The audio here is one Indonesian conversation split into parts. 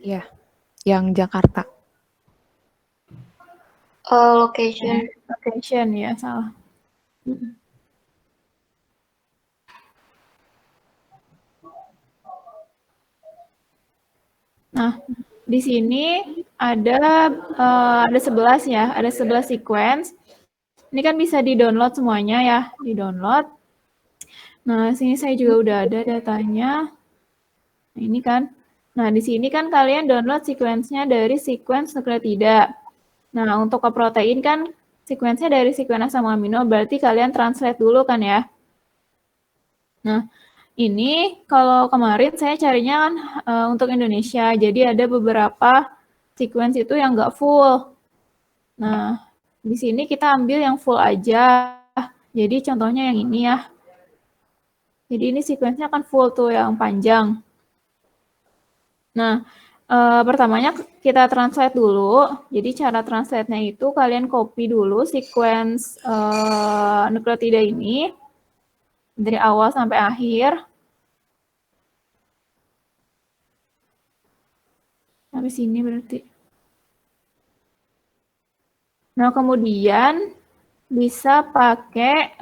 Iya, yang Jakarta. Location. Location ya, salah. Nah, di sini ada 11 ya, ada 11 sequence. Ini kan bisa di-download semuanya ya, di-download. Nah, sini saya juga udah ada datanya. Nah, ini kan. Nah, di sini kan kalian download sequence-nya dari sequence nukleotida. Nah, untuk ke protein kan sequence-nya dari sequence asam amino, berarti kalian translate dulu kan ya. Nah, ini kalau kemarin saya carinya kan untuk Indonesia, jadi ada beberapa sequence itu yang nggak full. Nah, di sini kita ambil yang full aja. Jadi contohnya yang ini ya. Jadi ini sequence-nya kan full tuh yang panjang. Nah, pertamanya kita translate dulu. Jadi cara translate-nya itu kalian copy dulu sequence nukleotida ini dari awal sampai akhir. Sampai sini berarti. Nah, kemudian bisa pakai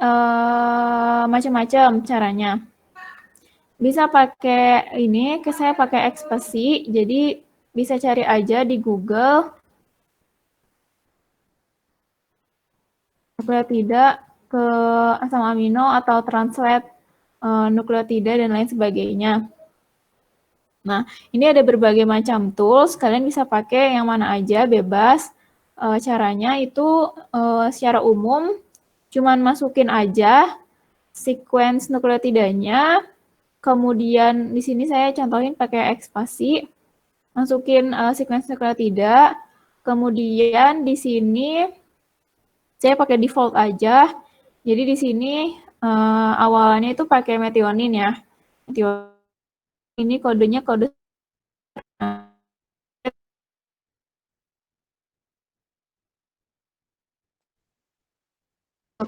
macam-macam caranya. Bisa pakai ini, saya pakai Expressi, jadi bisa cari aja di Google nukleotida ke asam amino atau translate nukleotida dan lain sebagainya. Nah, ini ada berbagai macam tools, kalian bisa pakai yang mana aja, bebas. Caranya itu secara umum, cuman masukin aja sequence nukleotidanya, kemudian di sini saya contohin pakai Expressi, masukin sequence nukleotida, kemudian di sini saya pakai default aja. Jadi di sini awalannya itu pakai methionine ya. Methionine ini kodenya kode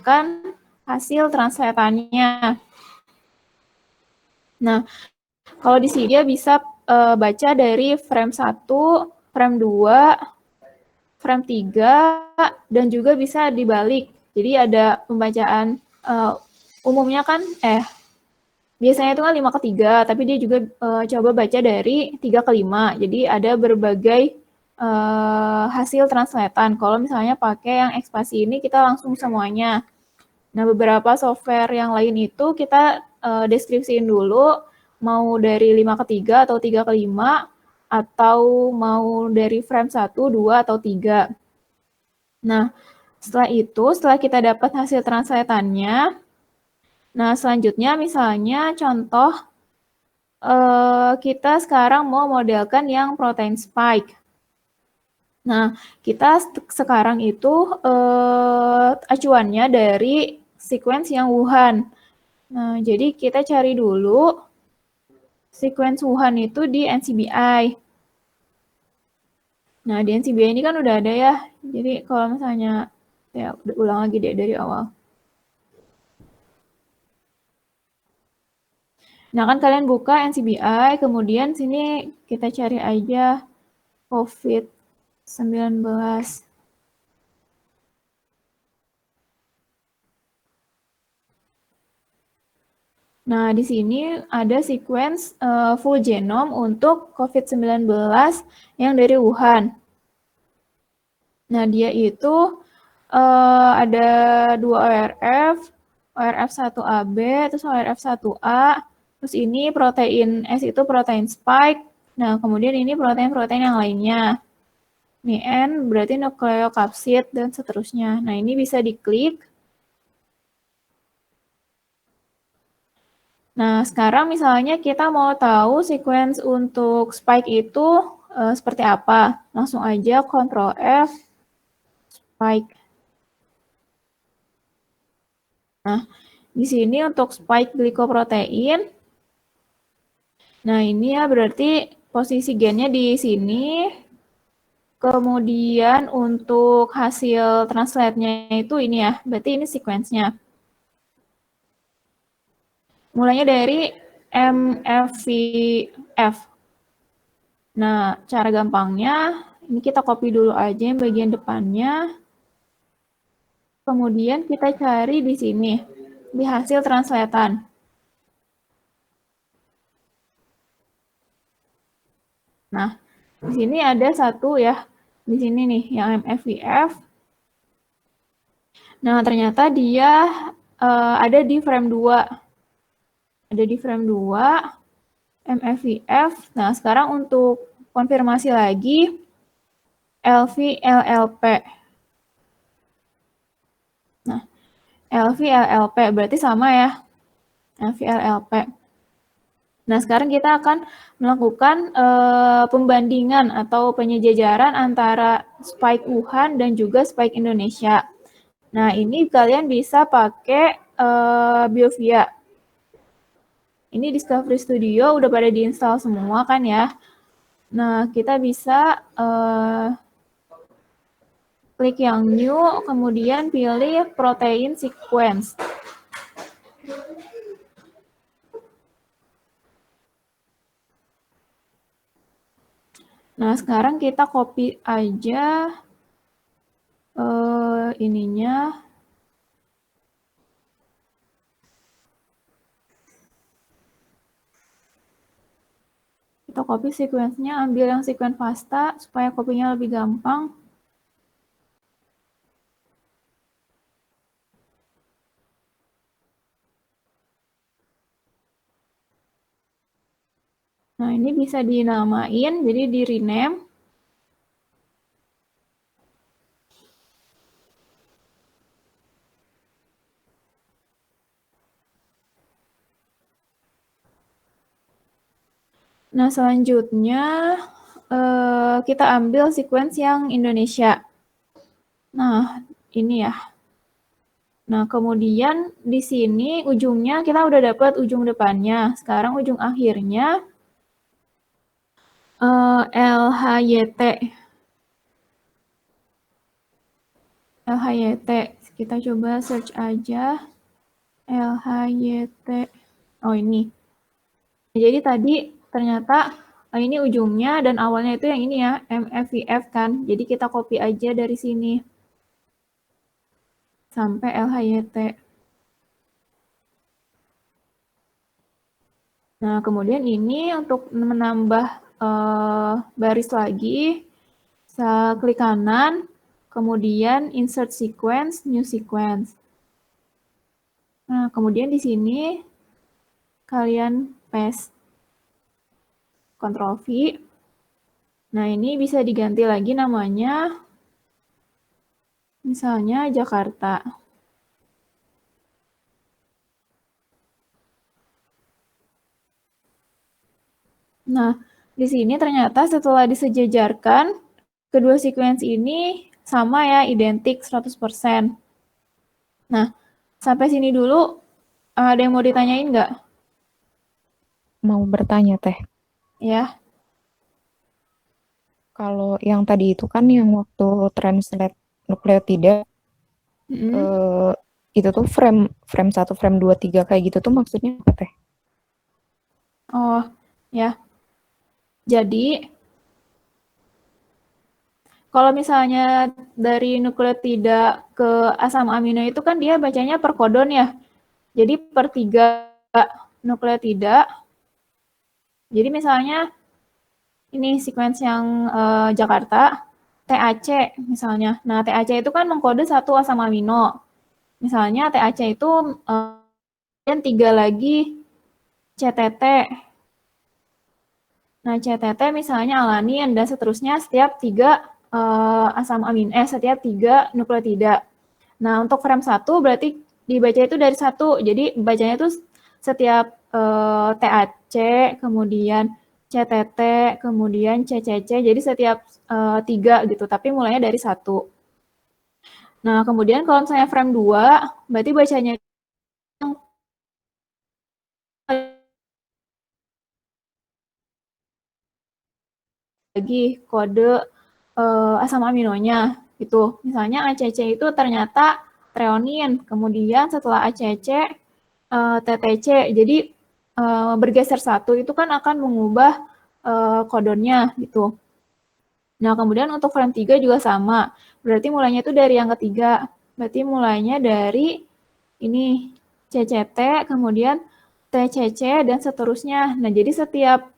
kan hasil translatannya. Nah, kalau di sini dia bisa baca dari frame 1, frame 2, frame 3, dan juga bisa dibalik. Jadi ada pembacaan umumnya kan, biasanya itu kan 5 ke 3, tapi dia juga coba baca dari 3 ke 5. Jadi ada berbagai hasil translatean. Kalau misalnya pakai yang Expressi ini, kita langsung semuanya. Nah, beberapa software yang lain itu kita deskripsiin dulu, mau dari 5 ke 3 atau 3 ke 5, atau mau dari frame 1, 2, atau 3. Nah, setelah itu, setelah kita dapat hasil translatannya, nah selanjutnya misalnya contoh kita sekarang mau modelkan yang protein spike. Nah, kita sekarang itu acuannya dari sequence yang Wuhan. Nah, jadi kita cari dulu sequence Wuhan itu di NCBI. Nah, di NCBI ini kan udah ada ya. Jadi kalau misalnya, ya ulang lagi deh dari awal. Nah, kan kalian buka NCBI, kemudian sini kita cari aja COVID-19. Nah, di sini ada sequence full genome untuk COVID-19 yang dari Wuhan. Nah, dia itu ada 2 ORF, ORF 1AB, terus ORF 1A, terus ini protein S itu protein spike, nah kemudian ini protein-protein yang lainnya. Ini N berarti nukleokapsid dan seterusnya. Nah, ini bisa diklik. Nah, sekarang misalnya kita mau tahu sequence untuk spike itu seperti apa. Langsung aja Ctrl F, spike. Nah, di sini untuk spike glikoprotein, nah ini ya berarti posisi gennya di sini. Kemudian untuk hasil translate-nya itu ini ya, berarti ini sequence-nya. Mulainya dari MFVF. Nah, cara gampangnya, ini kita copy dulu aja yang bagian depannya. Kemudian kita cari di sini, di hasil translatean. Nah, di sini ada satu ya, di sini nih, yang MFVF. Nah, ternyata dia ada di frame 2. Ada di frame 2, MFVF. Nah, sekarang untuk konfirmasi lagi, LV-LLP. Nah, LV-LLP berarti sama ya, LV-LLP. Nah, sekarang kita akan melakukan pembandingan atau penyejajaran antara spike Wuhan dan juga spike Indonesia. Nah, ini kalian bisa pakai BioVia. Ini Discovery Studio udah pada diinstal semua kan ya. Nah, kita bisa klik yang new, kemudian pilih protein sequence. Nah, sekarang kita copy aja ininya. Kita copy sequence-nya, ambil yang sequence FASTA supaya copy-nya lebih gampang. Nah, ini bisa dinamain, jadi di rename. Nah, selanjutnya kita ambil sequence yang Indonesia. Nah, ini ya. Nah, kemudian di sini ujungnya kita udah dapat ujung depannya. Sekarang ujung akhirnya LHYT. LHYT. Kita coba search aja. LHYT. Oh, ini. Jadi tadi ternyata ini ujungnya dan awalnya itu yang ini ya, MFVF kan. Jadi kita copy aja dari sini. Sampai LHYT. Nah, kemudian ini untuk menambah baris lagi, bisa klik kanan, kemudian insert sequence, new sequence. Nah, kemudian di sini kalian paste, Ctrl V. Nah, ini bisa diganti lagi namanya, misalnya Jakarta. Nah, di sini ternyata setelah disejajarkan, kedua sequence ini sama ya, identik 100%. Nah, sampai sini dulu, ada yang mau ditanyain nggak? Mau bertanya, Teh. Ya. Kalau yang tadi itu kan yang waktu translate nukleotida, itu tuh frame 1, frame 2, 3 kayak gitu tuh maksudnya apa, Teh? Oh, ya. Jadi, kalau misalnya dari nukleotida ke asam amino itu kan dia bacanya per kodon ya. Jadi per 3 nukleotida. Jadi misalnya ini sequence yang Jakarta, TAC misalnya. Nah, TAC itu kan mengkode 1 asam amino. Misalnya TAC itu dan 3 lagi CTT. Nah, CTT misalnya alanin dan seterusnya setiap 3 asam amino, setiap 3 nukleotida. Nah, untuk frame 1 berarti dibaca itu dari 1. Jadi bacanya itu setiap TAC, kemudian CTT, kemudian CCC. Jadi setiap 3 gitu, tapi mulainya dari 1. Nah, kemudian kalau misalnya frame 2, berarti bacanya lagi kode asam aminonya gitu. Misalnya ACC itu ternyata treonin, kemudian setelah ACC TTC. Jadi bergeser 1 itu kan akan mengubah codonnya gitu. Nah, kemudian untuk frame 3 juga sama. Berarti mulainya itu dari yang ketiga. Berarti mulainya dari ini CCT, kemudian TCC, dan seterusnya. Nah, jadi setiap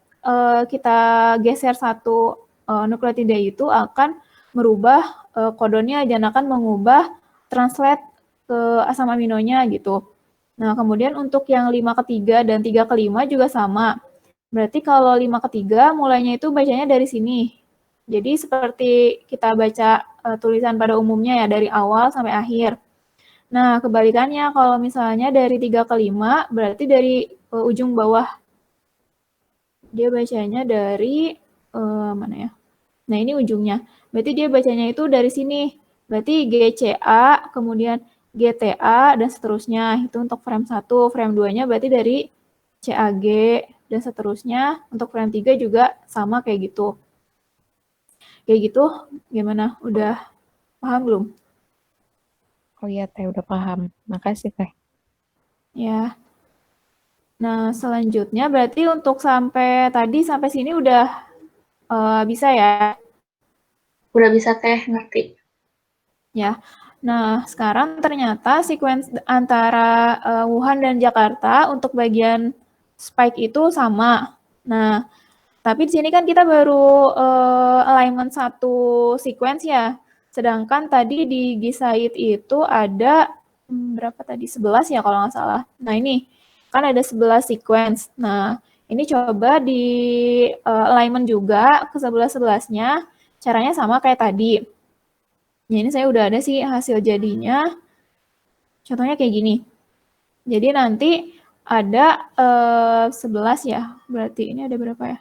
kita geser satu nukleotida itu akan merubah kodonnya dan akan mengubah translate ke asam aminonya gitu. Nah, kemudian untuk yang 5 ke 3 dan 3 ke 5 juga sama. Berarti kalau 5 ke 3 mulainya itu bacanya dari sini. Jadi seperti kita baca tulisan pada umumnya ya dari awal sampai akhir. Nah, kebalikannya kalau misalnya dari 3 ke 5 berarti dari ujung bawah. Dia bacanya dari mana ya? Nah, ini ujungnya. Berarti dia bacanya itu dari sini. Berarti GCA, kemudian GTA, dan seterusnya. Itu untuk frame 1. Frame 2-nya berarti dari CAG, dan seterusnya. Untuk frame 3 juga sama kayak gitu. Kayak gitu, gimana? Udah paham belum? Oh iya Teh, udah paham. Makasih Teh. Ya. Nah, selanjutnya berarti untuk sampai sini udah bisa ya? Udah bisa Teh, ngerti. Ya. Nah, sekarang ternyata sequence antara Wuhan dan Jakarta untuk bagian spike itu sama. Nah, tapi di sini kan kita baru alignment satu sequence ya. Sedangkan tadi di Gisaid itu ada berapa tadi? 11 ya kalau nggak salah. Nah, ini kan ada 11 sequence. Nah, ini coba di alignment juga ke 11-11-nya. Caranya sama kayak tadi. Ya, ini saya udah ada sih hasil jadinya. Contohnya kayak gini. Jadi nanti ada 11 ya. Berarti ini ada berapa ya?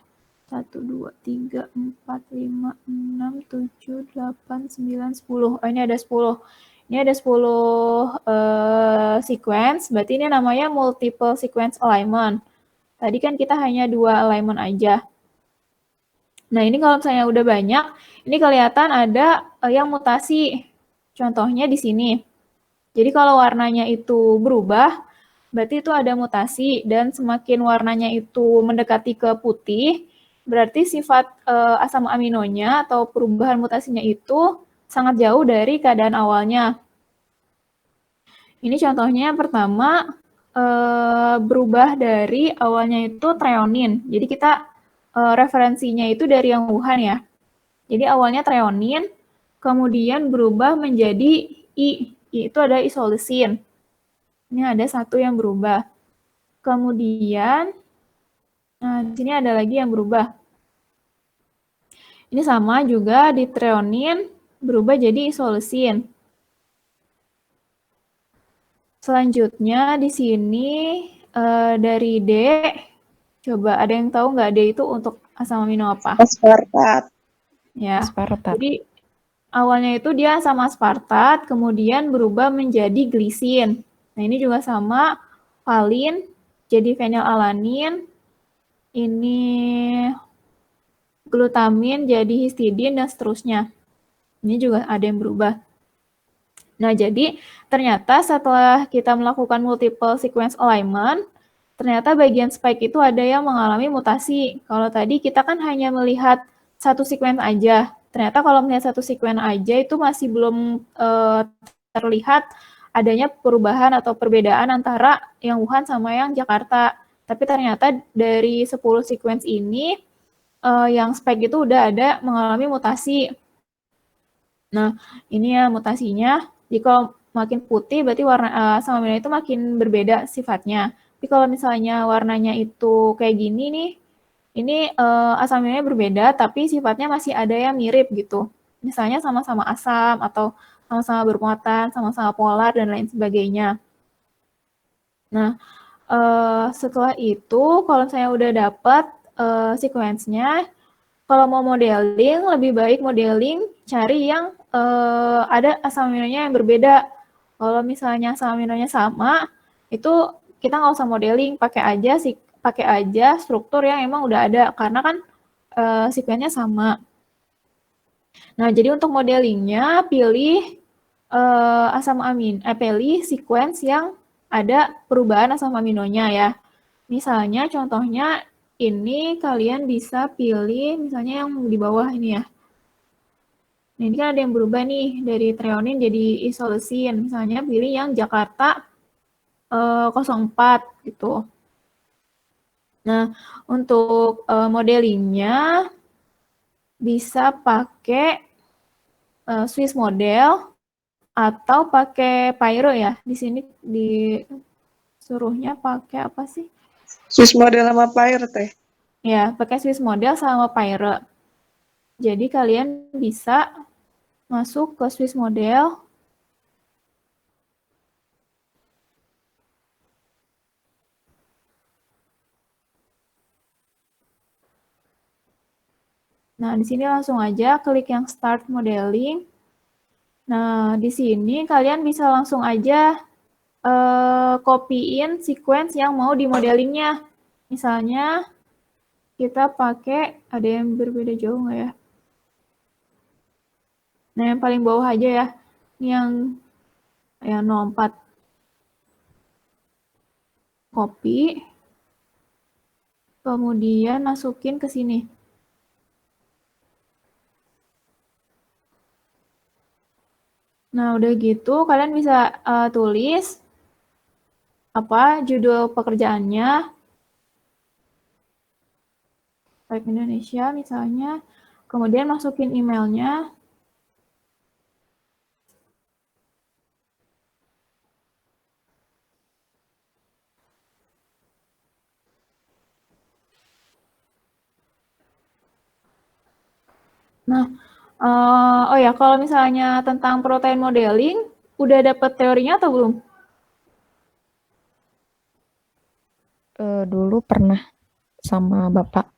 1, 2, 3, 4, 5, 6, 7, 8, 9, 10. Oh, ini ada 10. Ini ada 10 sequence. Berarti ini namanya multiple sequence alignment. Tadi kan kita hanya 2 alignment aja. Nah, ini kalau misalnya udah banyak, ini kelihatan ada yang mutasi. Contohnya di sini. Jadi kalau warnanya itu berubah, berarti itu ada mutasi, dan semakin warnanya itu mendekati ke putih, berarti sifat asam aminonya atau perubahan mutasinya itu sangat jauh dari keadaan awalnya. Ini contohnya yang pertama, berubah dari awalnya itu treonin. Jadi kita referensinya itu dari yang Wuhan ya. Jadi awalnya treonin, kemudian berubah menjadi I. I itu ada isoleucine. Ini ada satu yang berubah. Kemudian, nah di sini ada lagi yang berubah. Ini sama juga di treonin, berubah jadi isoleucine. Selanjutnya di sini dari D, coba ada yang tahu nggak D itu untuk asam amino apa? Aspartat. Ya, Aspartat. jadi awalnya itu dia asam aspartat, kemudian berubah menjadi glisin. Nah, ini juga sama, valin jadi fenilalanin, ini glutamin jadi histidin, dan seterusnya. Ini juga ada yang berubah. Nah, jadi ternyata setelah kita melakukan multiple sequence alignment, ternyata bagian spike itu ada yang mengalami mutasi. Kalau tadi kita kan hanya melihat satu sequence aja. Ternyata kalau melihat satu sequence aja itu masih belum terlihat adanya perubahan atau perbedaan antara yang Wuhan sama yang Jakarta. Tapi ternyata dari 10 sequence ini, yang spike itu udah ada mengalami mutasi. Nah, ini ya mutasinya. Jadi kalau makin putih berarti warna asam amino itu makin berbeda sifatnya. Tapi kalau misalnya warnanya itu kayak gini nih, ini asam aminonya berbeda tapi sifatnya masih ada yang mirip gitu. Misalnya sama-sama asam atau sama-sama bermuatan, sama-sama polar dan lain sebagainya. Nah, setelah itu kalau saya udah dapat sequence-nya, kalau mau modeling, lebih baik modeling cari yang ada asam aminonya yang berbeda. Kalau misalnya asam aminonya sama, itu kita nggak usah modeling, pakai aja struktur yang emang udah ada, karena kan sequence-nya sama. Nah, jadi untuk modelingnya pilih pilih sequence yang ada perubahan asam aminonya ya. Misalnya contohnya ini kalian bisa pilih misalnya yang di bawah ini ya. Nah, ini kan ada yang berubah nih dari treonin jadi isoleucine. Misalnya pilih yang Jakarta 04 gitu. Nah, untuk modelingnya bisa pakai Swiss model atau pakai Pyro ya. Di sini disuruhnya pakai apa sih? Swiss model sama Pyre teh. Ya, pakai Swiss model sama Pyro. Jadi kalian bisa masuk ke Swiss model. Nah, di sini langsung aja klik yang Start Modeling. Nah, di sini kalian bisa langsung aja copy-in sequence yang mau di modelingnya. Misalnya, kita pakai, ada yang berbeda jauh nggak ya? Nah, yang paling bawah aja ya. Ini yang 04. Copy. Kemudian masukin ke sini. Nah, udah gitu kalian bisa tulis apa judul pekerjaannya. Type Indonesia misalnya. Kemudian masukin emailnya. Nah, oh ya, kalau misalnya tentang protein modeling, udah dapet teorinya atau belum? Dulu pernah sama Bapak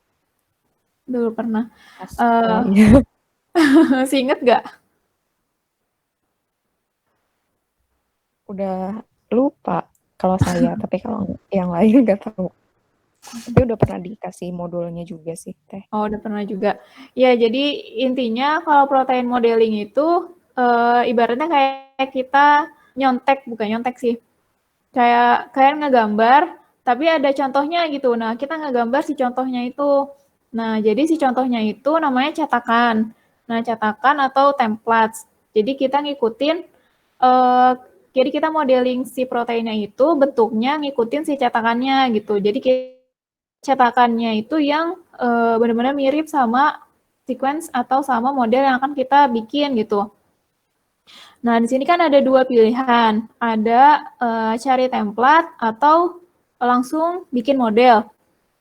Dulu pernah. pas Uh, iya. masih inget nggak? Udah lupa kalau saya, tapi kalau yang lain nggak tahu. Tapi udah pernah dikasih modulnya juga sih, Teh. Oh, udah pernah juga. Ya, jadi intinya kalau protein modeling itu ibaratnya kayak kita nyontek, bukan nyontek sih. Kayak ngegambar, tapi ada contohnya gitu. Nah, kita ngegambar si contohnya itu. Nah, jadi si contohnya itu namanya cetakan. Nah, cetakan atau templates. Jadi kita ngikutin, jadi kita modeling si proteinnya itu bentuknya ngikutin si cetakannya gitu. Jadi cetakannya itu yang benar-benar mirip sama sequence atau sama model yang akan kita bikin gitu. Nah, di sini kan ada dua pilihan. Ada cari template atau langsung bikin model.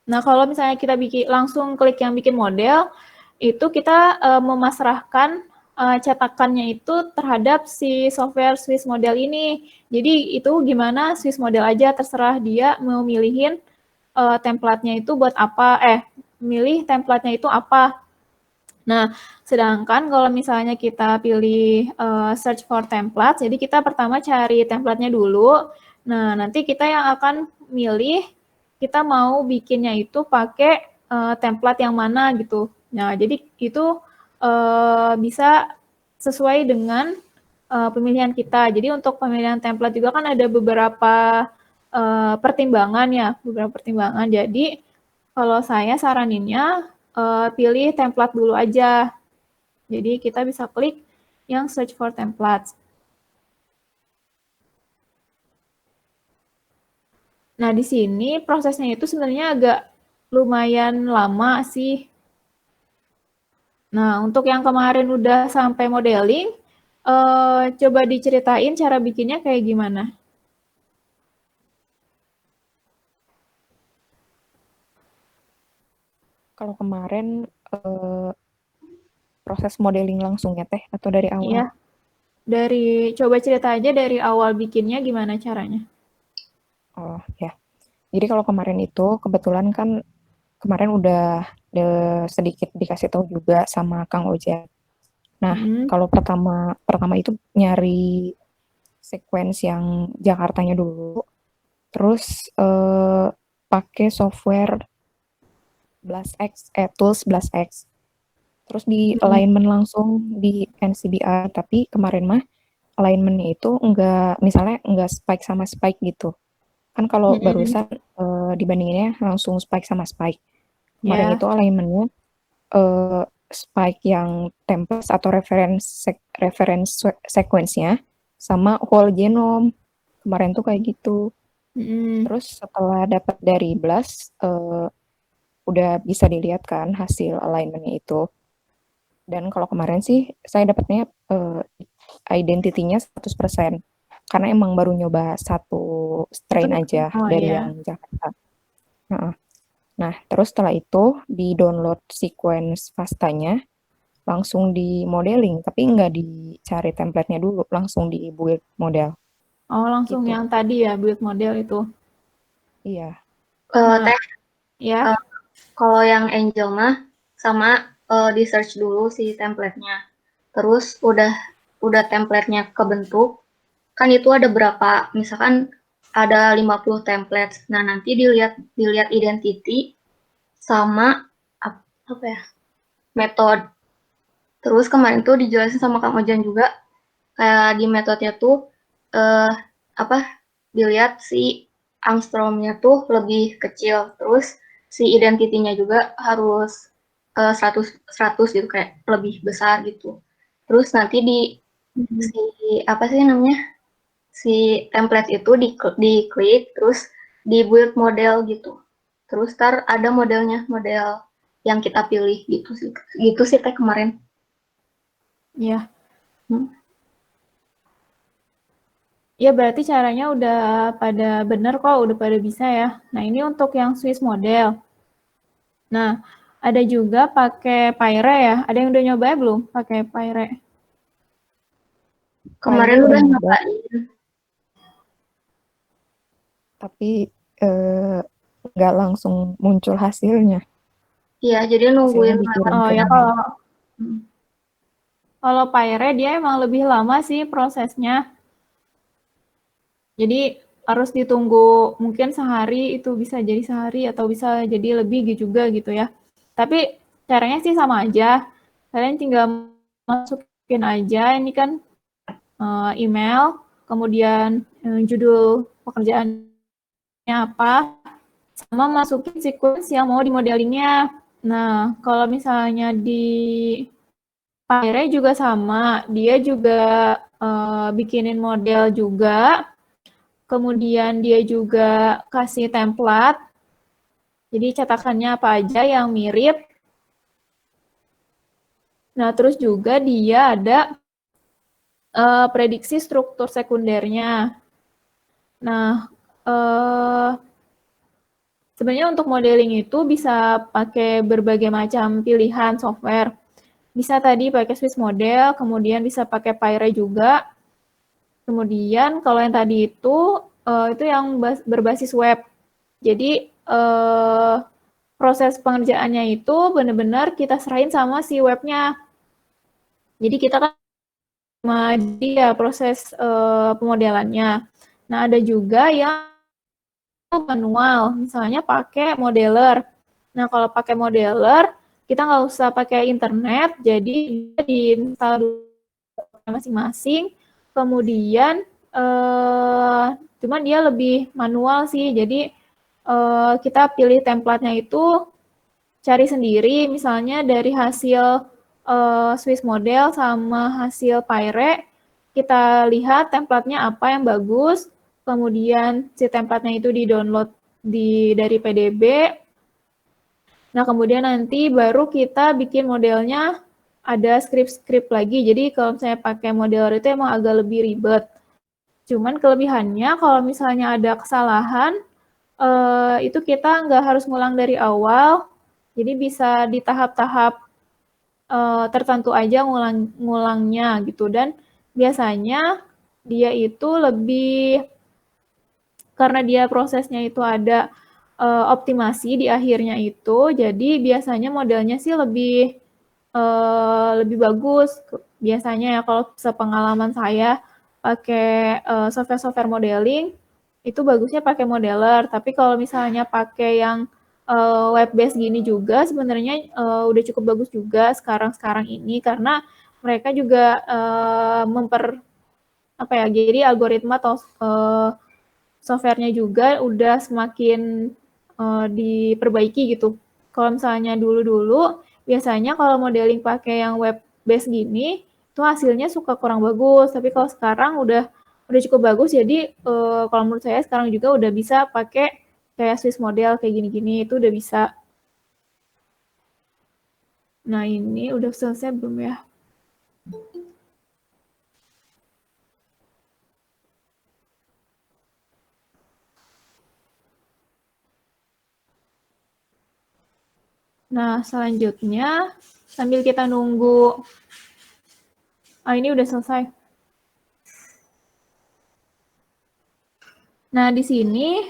Nah, kalau misalnya kita langsung klik yang bikin model, itu kita memasrahkan cetakannya itu terhadap si software Swiss Model ini. Jadi itu gimana Swiss Model aja, terserah dia mau milihin template-nya itu buat apa, milih template-nya itu apa. Nah, sedangkan kalau misalnya kita pilih search for template, jadi kita pertama cari template-nya dulu. Nah, nanti kita yang akan milih kita mau bikinnya itu pakai template yang mana gitu. Nah, jadi itu bisa sesuai dengan pemilihan kita. Jadi untuk pemilihan template juga kan ada beberapa pertimbangan ya, beberapa pertimbangan. Jadi kalau saya saraninnya pilih template dulu aja. Jadi kita bisa klik yang search for templates. Nah, di sini prosesnya itu sebenarnya agak lumayan lama sih. Nah, untuk yang kemarin udah sampai modeling, coba diceritain cara bikinnya kayak gimana? Kalau kemarin proses modeling langsung ya, Teh, atau dari awal? Iya. Coba cerita aja dari awal bikinnya gimana caranya. Oh, ya. Jadi kalau kemarin itu kebetulan kan kemarin udah sedikit dikasih tahu juga sama Kang Ojek. Nah, kalau pertama itu nyari sequence yang Jakartanya dulu, terus pakai software BlastX, tools BlastX. Terus di alignment langsung di NCBI, tapi kemarin mah alignmentnya itu misalnya nggak spike sama spike gitu. Kan kalau barusan dibandinginnya langsung spike sama spike. Kemarin Ya. itu alignment-nya spike yang template atau reference sequence-nya sama whole genome. Kemarin tuh kayak gitu. Terus setelah dapat dari BLAST, udah bisa dilihat kan hasil alignment-nya itu. Dan kalau kemarin sih saya dapatnya identity-nya 100%. Karena emang baru nyoba satu strain aja dari yang Jakarta. Nah, terus setelah itu di-download sequence FASTA-nya, langsung di modeling, tapi nggak dicari template-nya dulu, langsung di build model. Oh, langsung Gitu. yang tadi ya, build model itu. Iya. Teh, Ya. kalau yang Angel mah sama di search dulu si template-nya. Terus udah template-nya kebentuk, kan itu ada berapa, misalkan ada 50 template. Nah, nanti dilihat identity sama apa ya? Metode. Terus kemarin tuh dijelasin sama Kang Ojan juga, kayak di metodenya tuh dilihat si angstromnya tuh lebih kecil, terus si identitinya juga harus 100 gitu, kayak lebih besar gitu. Terus nanti si apa sih namanya, si template itu diklik terus di build model gitu. Terus ntar ada modelnya, model yang kita pilih gitu sih Teh kemarin. Ya. Ya, berarti caranya udah pada bener kok, udah pada bisa ya. Nah, ini untuk yang Swiss model. Nah, ada juga pakai Pyre ya. Ada yang udah nyoba belum pakai Pyre? Kemarin udah nyobain. Tapi nggak langsung muncul hasilnya. Iya, jadi nungguin. Oh ya, kalau Pyre dia emang lebih lama sih prosesnya. Jadi harus ditunggu mungkin sehari, itu bisa jadi sehari atau bisa jadi lebih juga gitu ya. Tapi caranya sih sama aja. Kalian tinggal masukin aja, ini kan email, kemudian judul pekerjaannya apa, sama masukin sequence yang mau di modelingnya. Nah, kalau misalnya di Pyre juga sama, dia juga bikinin model juga, kemudian dia juga kasih template, jadi cetakannya apa aja yang mirip. Nah, terus juga dia ada prediksi struktur sekundernya. Nah, sebenarnya untuk modeling itu bisa pakai berbagai macam pilihan software. Bisa tadi pakai Swiss model, kemudian bisa pakai Pyre juga. Kemudian kalau yang tadi itu yang berbasis web. Jadi proses pengerjaannya itu benar-benar kita serahin sama si webnya. Jadi kita kan dia proses pemodelannya. Nah, ada juga yang manual, misalnya pakai modeler. Nah, kalau pakai modeler, kita nggak usah pakai internet, jadi diinstal masing-masing, kemudian cuman dia lebih manual sih, jadi kita pilih templatenya itu cari sendiri, misalnya dari hasil Swiss model sama hasil Pyre, kita lihat templatenya apa yang bagus, kemudian si templatenya itu di-download dari PDB. Nah, kemudian nanti baru kita bikin modelnya, ada script lagi. Jadi kalau misalnya pakai modeler itu emang agak lebih ribet. Cuman kelebihannya kalau misalnya ada kesalahan, itu kita nggak harus ngulang dari awal. Jadi bisa di tahap-tahap tertentu aja ngulangnya gitu. Dan biasanya dia itu lebih, karena dia prosesnya itu ada optimasi di akhirnya itu, jadi biasanya modelnya sih lebih bagus. Biasanya ya kalau sepengalaman saya pakai software modeling, itu bagusnya pakai modeler. Tapi kalau misalnya pakai yang web based gini juga sebenarnya udah cukup bagus juga sekarang ini, karena mereka juga jadi algoritma atau softwarenya juga udah semakin diperbaiki gitu. kalau misalnya dulu-dulu, biasanya kalau modeling pakai yang web based gini, itu hasilnya suka kurang bagus. Tapi kalau sekarang udah cukup bagus, jadi kalau menurut saya sekarang juga udah bisa pakai kayak Swiss model kayak gini-gini, itu udah bisa. Nah, ini udah selesai belum ya? Nah, selanjutnya sambil kita nunggu. Ini udah selesai. Nah, di sini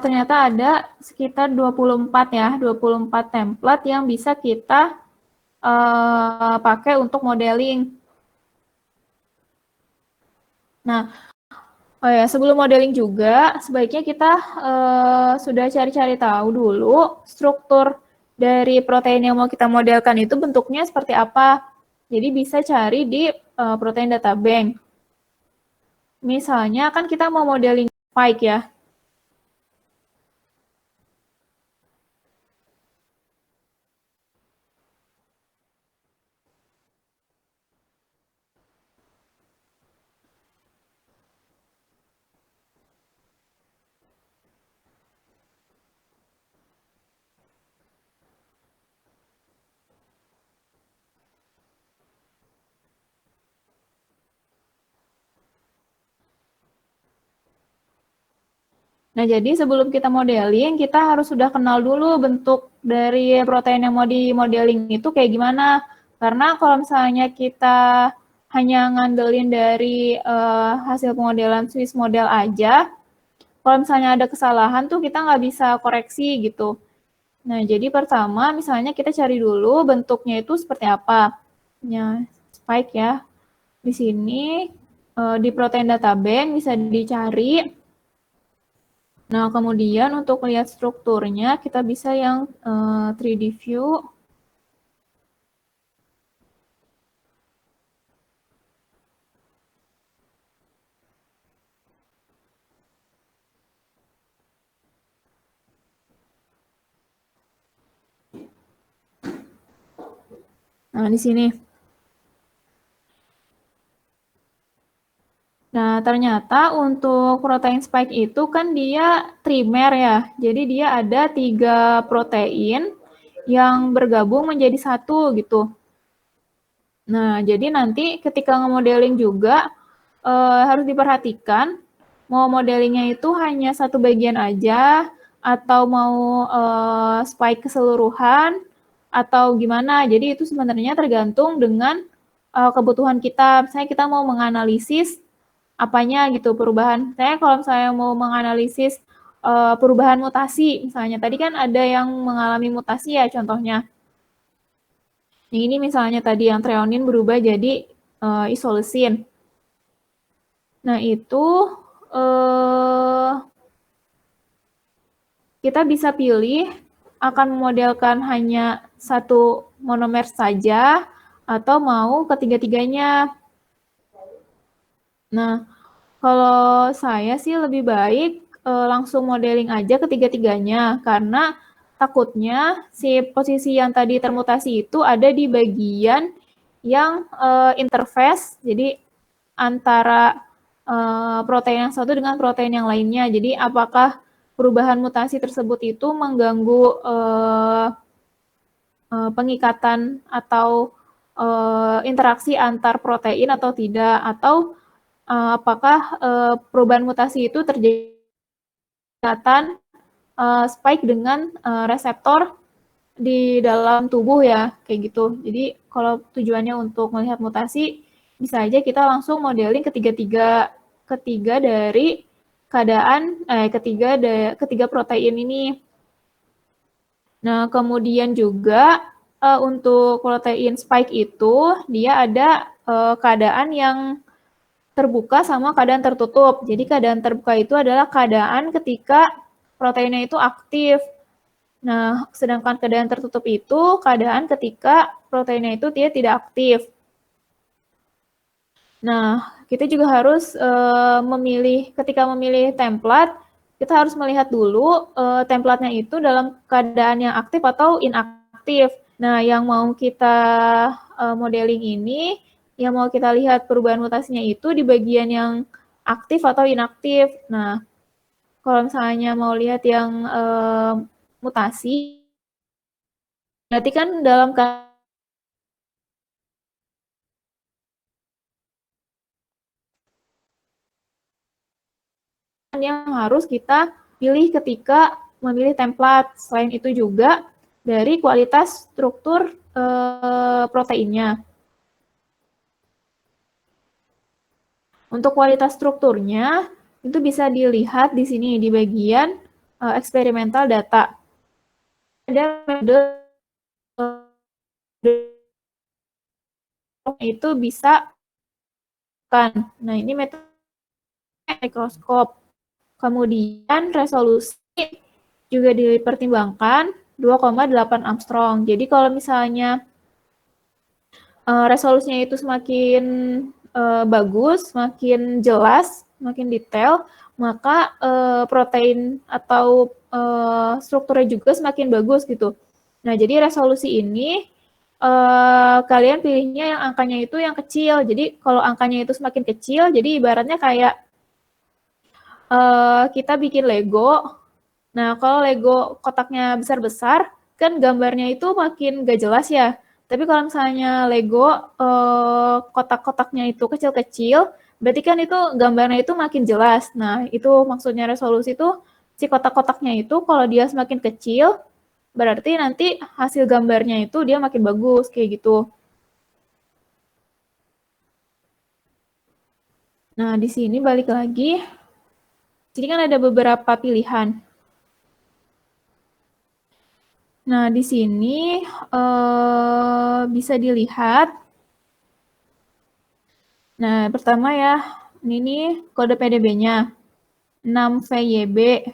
ternyata ada sekitar 24 ya, 24 template yang bisa kita pakai untuk modeling. Nah, oh ya, sebelum modeling juga, sebaiknya kita sudah cari-cari tahu dulu struktur dari protein yang mau kita modelkan itu bentuknya seperti apa. Jadi bisa cari di protein data bank. Misalnya kan kita mau modeling spike ya. Nah, jadi sebelum kita modeling, kita harus sudah kenal dulu bentuk dari protein yang mau di modeling itu kayak gimana. Karena kalau misalnya kita hanya ngandelin dari hasil pemodelan Swiss model aja, kalau misalnya ada kesalahan tuh kita nggak bisa koreksi gitu. Nah, jadi pertama misalnya kita cari dulu bentuknya itu seperti apa. Ya, spike ya. Di sini di protein data bank bisa dicari. Nah, kemudian untuk lihat strukturnya, kita bisa yang 3D view. Nah, di sini. Nah, ternyata untuk protein spike itu kan dia trimer ya. Jadi dia ada 3 protein yang bergabung menjadi satu gitu. Nah, jadi nanti ketika nge-modeling juga harus diperhatikan mau modelingnya itu hanya satu bagian aja atau mau spike keseluruhan atau gimana. Jadi itu sebenarnya tergantung dengan kebutuhan kita. Misalnya kita mau menganalisis apanya gitu perubahan. Saya kalau saya mau menganalisis perubahan mutasi, misalnya tadi kan ada yang mengalami mutasi ya contohnya. Yang ini misalnya tadi yang treonin berubah jadi isoleucine. Nah itu kita bisa pilih akan memodelkan hanya satu monomer saja atau mau ketiga-tiganya. Nah, kalau saya sih lebih baik langsung modeling aja ketiga-tiganya karena takutnya si posisi yang tadi termutasi itu ada di bagian yang interface, jadi antara protein yang satu dengan protein yang lainnya. Jadi apakah perubahan mutasi tersebut itu mengganggu pengikatan atau interaksi antar protein atau tidak, atau apakah perubahan mutasi itu terjadi spike dengan reseptor di dalam tubuh ya, kayak gitu. Jadi kalau tujuannya untuk melihat mutasi, bisa aja kita langsung modeling ketiga dari keadaan ketiga protein ini. Nah, kemudian juga untuk protein spike itu dia ada keadaan yang terbuka sama keadaan tertutup. Jadi keadaan terbuka itu adalah keadaan ketika proteinnya itu aktif. Nah, sedangkan keadaan tertutup itu keadaan ketika proteinnya itu dia tidak aktif. Nah, kita juga harus ketika memilih template, kita harus melihat dulu template-nya itu dalam keadaan yang aktif atau inaktif. Nah, yang mau kita modeling ini, yang mau kita lihat perubahan mutasinya itu di bagian yang aktif atau inaktif. Nah, kalau misalnya mau lihat yang mutasi, berarti kan dalam yang harus kita pilih ketika memilih template. Selain itu juga dari kualitas struktur proteinnya. Untuk kualitas strukturnya, itu bisa dilihat di sini, di bagian eksperimental data. Ada metode itu bisa kan. Nah, ini metode mikroskop. Kemudian resolusi juga dipertimbangkan 2,8 Armstrong. Jadi kalau misalnya resolusinya itu semakin bagus, semakin jelas, semakin detail, maka protein atau strukturnya juga semakin bagus gitu. Nah, jadi resolusi ini kalian pilihnya yang angkanya itu yang kecil. Jadi kalau angkanya itu semakin kecil, jadi ibaratnya kayak kita bikin Lego. Nah, kalau Lego kotaknya besar-besar, kan gambarnya itu makin gak jelas ya. Tapi kalau misalnya Lego kotak-kotaknya itu kecil-kecil, berarti kan itu gambarnya itu makin jelas. Nah, itu maksudnya resolusi itu si kotak-kotaknya itu kalau dia semakin kecil, berarti nanti hasil gambarnya itu dia makin bagus kayak gitu. Nah, di sini balik lagi. Jadi kan ada beberapa pilihan. Nah, di sini bisa dilihat. Nah, pertama ya, ini kode PDB-nya 6VYB.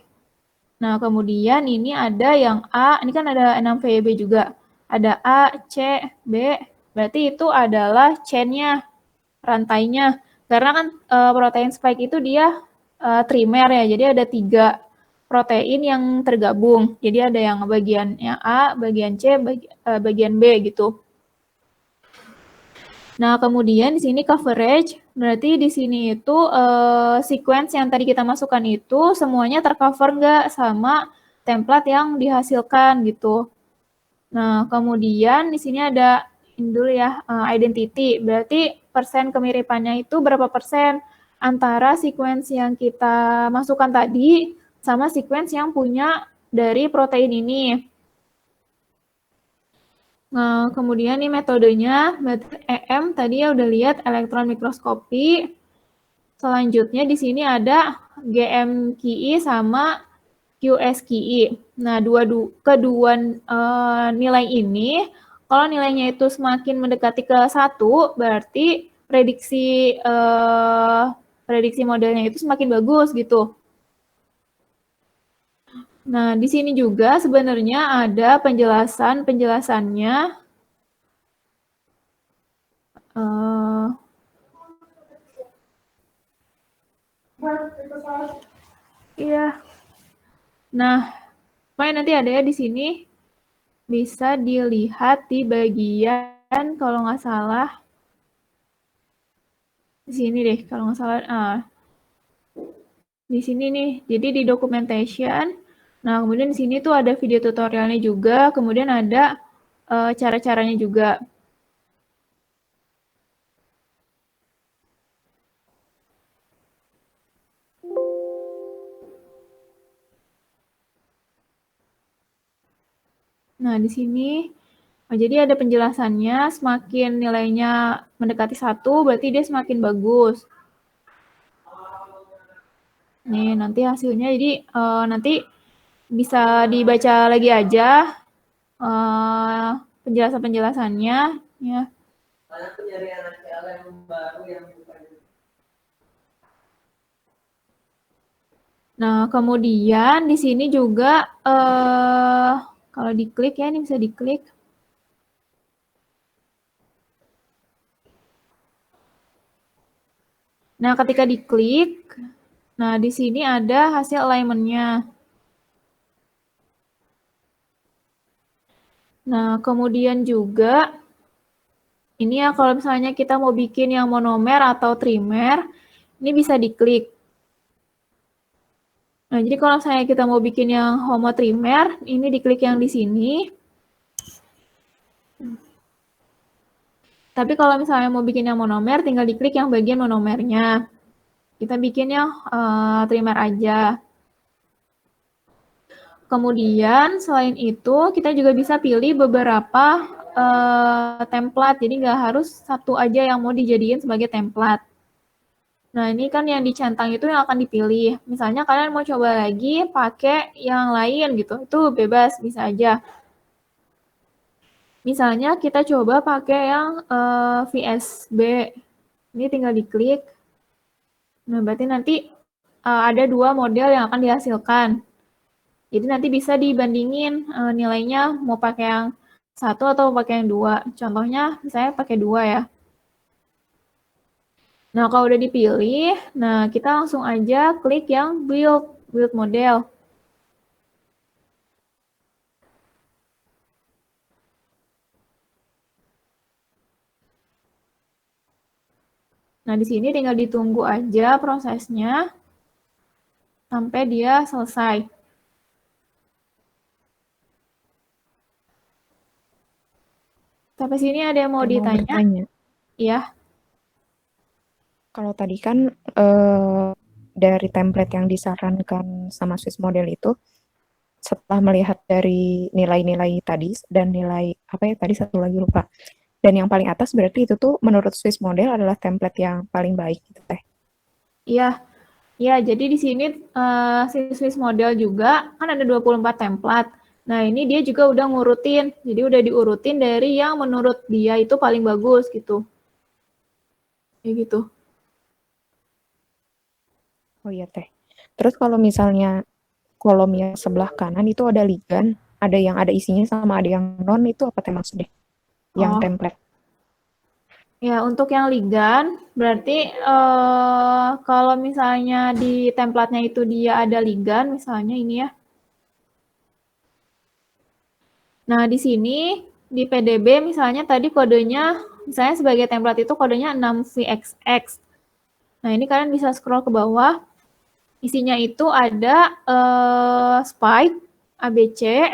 Nah, kemudian ini ada yang A, ini kan ada 6VYB juga. Ada A, C, B, berarti itu adalah chain-nya, rantainya. Karena kan protein spike itu dia trimer ya, jadi ada 3 protein yang tergabung. Jadi ada yang bagiannya A, bagian C, bagian B gitu. Nah, kemudian di sini coverage, berarti di sini itu sequence yang tadi kita masukkan itu semuanya tercover nggak sama template yang dihasilkan gitu. Nah, kemudian di sini ada ini dulu ya, identity, berarti persen kemiripannya itu berapa persen antara sequence yang kita masukkan tadi sama sequence yang punya dari protein ini. Nah, kemudian nih metodenya, metode EM tadi ya udah lihat elektron mikroskopi. Selanjutnya di sini ada GMQI sama QSQI. Nah, kedua nilai ini, kalau nilainya itu semakin mendekati ke 1, berarti prediksi modelnya itu semakin bagus gitu. Nah, di sini juga sebenarnya ada penjelasannya. Iya. Nah, pokoknya nanti ada ya di sini. Bisa dilihat di bagian, kalau nggak salah, di sini deh, kalau nggak salah. Di sini nih, jadi di documentation. Nah, kemudian di sini tuh ada video tutorialnya juga, kemudian ada cara-caranya juga. Nah, di sini, jadi ada penjelasannya, semakin nilainya mendekati 1, berarti dia semakin bagus. Nih, nanti hasilnya, jadi nanti bisa dibaca lagi aja penjelasan-penjelasannya. Ya. Nah, kemudian di sini juga kalau diklik ya, ini bisa diklik. Nah, ketika diklik, Nah, di sini ada hasil alignment-nya. Nah, kemudian juga ini ya kalau misalnya kita mau bikin yang monomer atau trimer, ini bisa diklik. Nah, jadi kalau misalnya kita mau bikin yang homotrimer, ini diklik yang di sini. Tapi kalau misalnya mau bikin yang monomer, tinggal diklik yang bagian monomernya. Kita bikin yang trimer aja. Kemudian selain itu, kita juga bisa pilih beberapa template. Jadi nggak harus satu aja yang mau dijadiin sebagai template. Nah, ini kan yang dicentang itu yang akan dipilih. Misalnya kalian mau coba lagi pakai yang lain gitu, itu bebas, bisa aja. Misalnya kita coba pakai yang VSB. Ini tinggal diklik. Nah, berarti nanti ada 2 model yang akan dihasilkan. Jadi nanti bisa dibandingin nilainya mau pakai yang 1 atau pakai yang 2. Contohnya misalnya pakai 2 ya. Nah, kalau udah dipilih, nah kita langsung aja klik yang build model. Nah, di sini tinggal ditunggu aja prosesnya sampai dia selesai. Sampai sini ada yang mau ditanya? bertanya. Iya. Kalau tadi kan dari template yang disarankan sama Swiss Model itu, setelah melihat dari nilai-nilai tadi dan nilai apa ya tadi satu lagi lupa. Dan yang paling atas berarti itu tuh menurut Swiss Model adalah template yang paling baik gitu teh. Iya. Ya, jadi di sini si Swiss Model juga kan ada 24 template. Nah, ini dia juga udah ngurutin. Jadi udah diurutin dari yang menurut dia itu paling bagus gitu. Kayak gitu. Oh iya teh. Terus kalau misalnya kolom yang sebelah kanan itu ada ligan, ada yang ada isinya sama ada yang non, itu apa teh maksudnya? Yang Oh. template. Ya, untuk yang ligan, berarti kalau misalnya di template-nya itu dia ada ligan, misalnya ini ya. Nah, di sini, di PDB misalnya tadi kodenya, misalnya sebagai template itu kodenya 6VXX. Nah, ini kalian bisa scroll ke bawah. Isinya itu ada spike, ABC,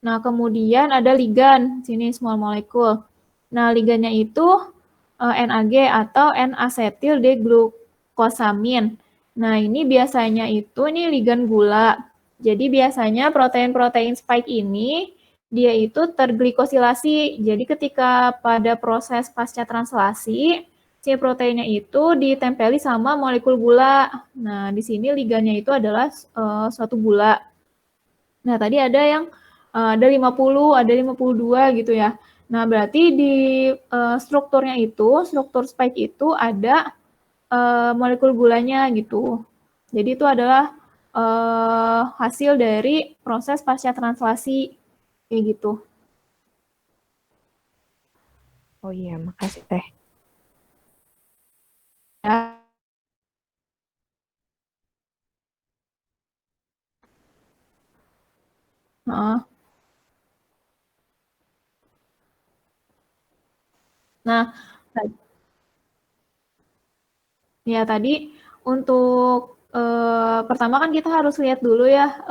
nah kemudian ada ligan, sini small molecule. Nah, ligannya itu NAG atau N-asetil deglukosamin. Nah, ini biasanya itu ini ligan gula. Jadi biasanya protein-protein spike ini dia itu terglikosilasi. Jadi ketika pada proses pasca translasi, si proteinnya itu ditempeli sama molekul gula. Nah, di sini ligannya itu adalah suatu gula. Nah, tadi ada yang ada 50, ada 52 gitu ya. Nah, berarti di strukturnya itu, struktur spike itu ada molekul gulanya gitu. Jadi itu adalah hasil dari proses pasca translasi kayak gitu. Oh iya, makasih teh. Ya. Nah, ya tadi untuk pertama kan kita harus lihat dulu ya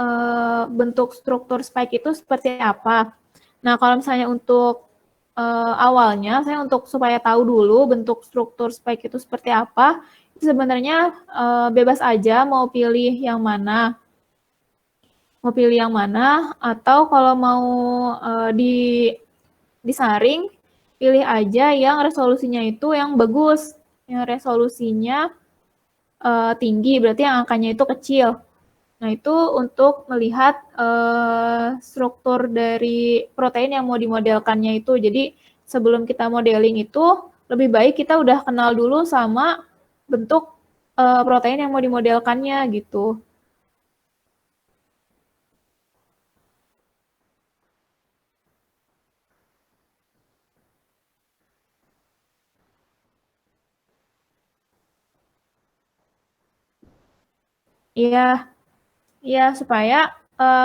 bentuk struktur spike itu seperti apa. Nah, kalau misalnya untuk awalnya, saya untuk supaya tahu dulu bentuk struktur spike itu seperti apa, sebenarnya bebas aja mau pilih yang mana. Mau pilih yang mana, atau kalau mau disaring, pilih aja yang resolusinya itu yang bagus. Yang resolusinya tinggi, berarti yang angkanya itu kecil. Nah, itu untuk melihat struktur dari protein yang mau dimodelkannya itu. Jadi, sebelum kita modeling itu, lebih baik kita udah kenal dulu sama bentuk protein yang mau dimodelkannya gitu. Iya, iya supaya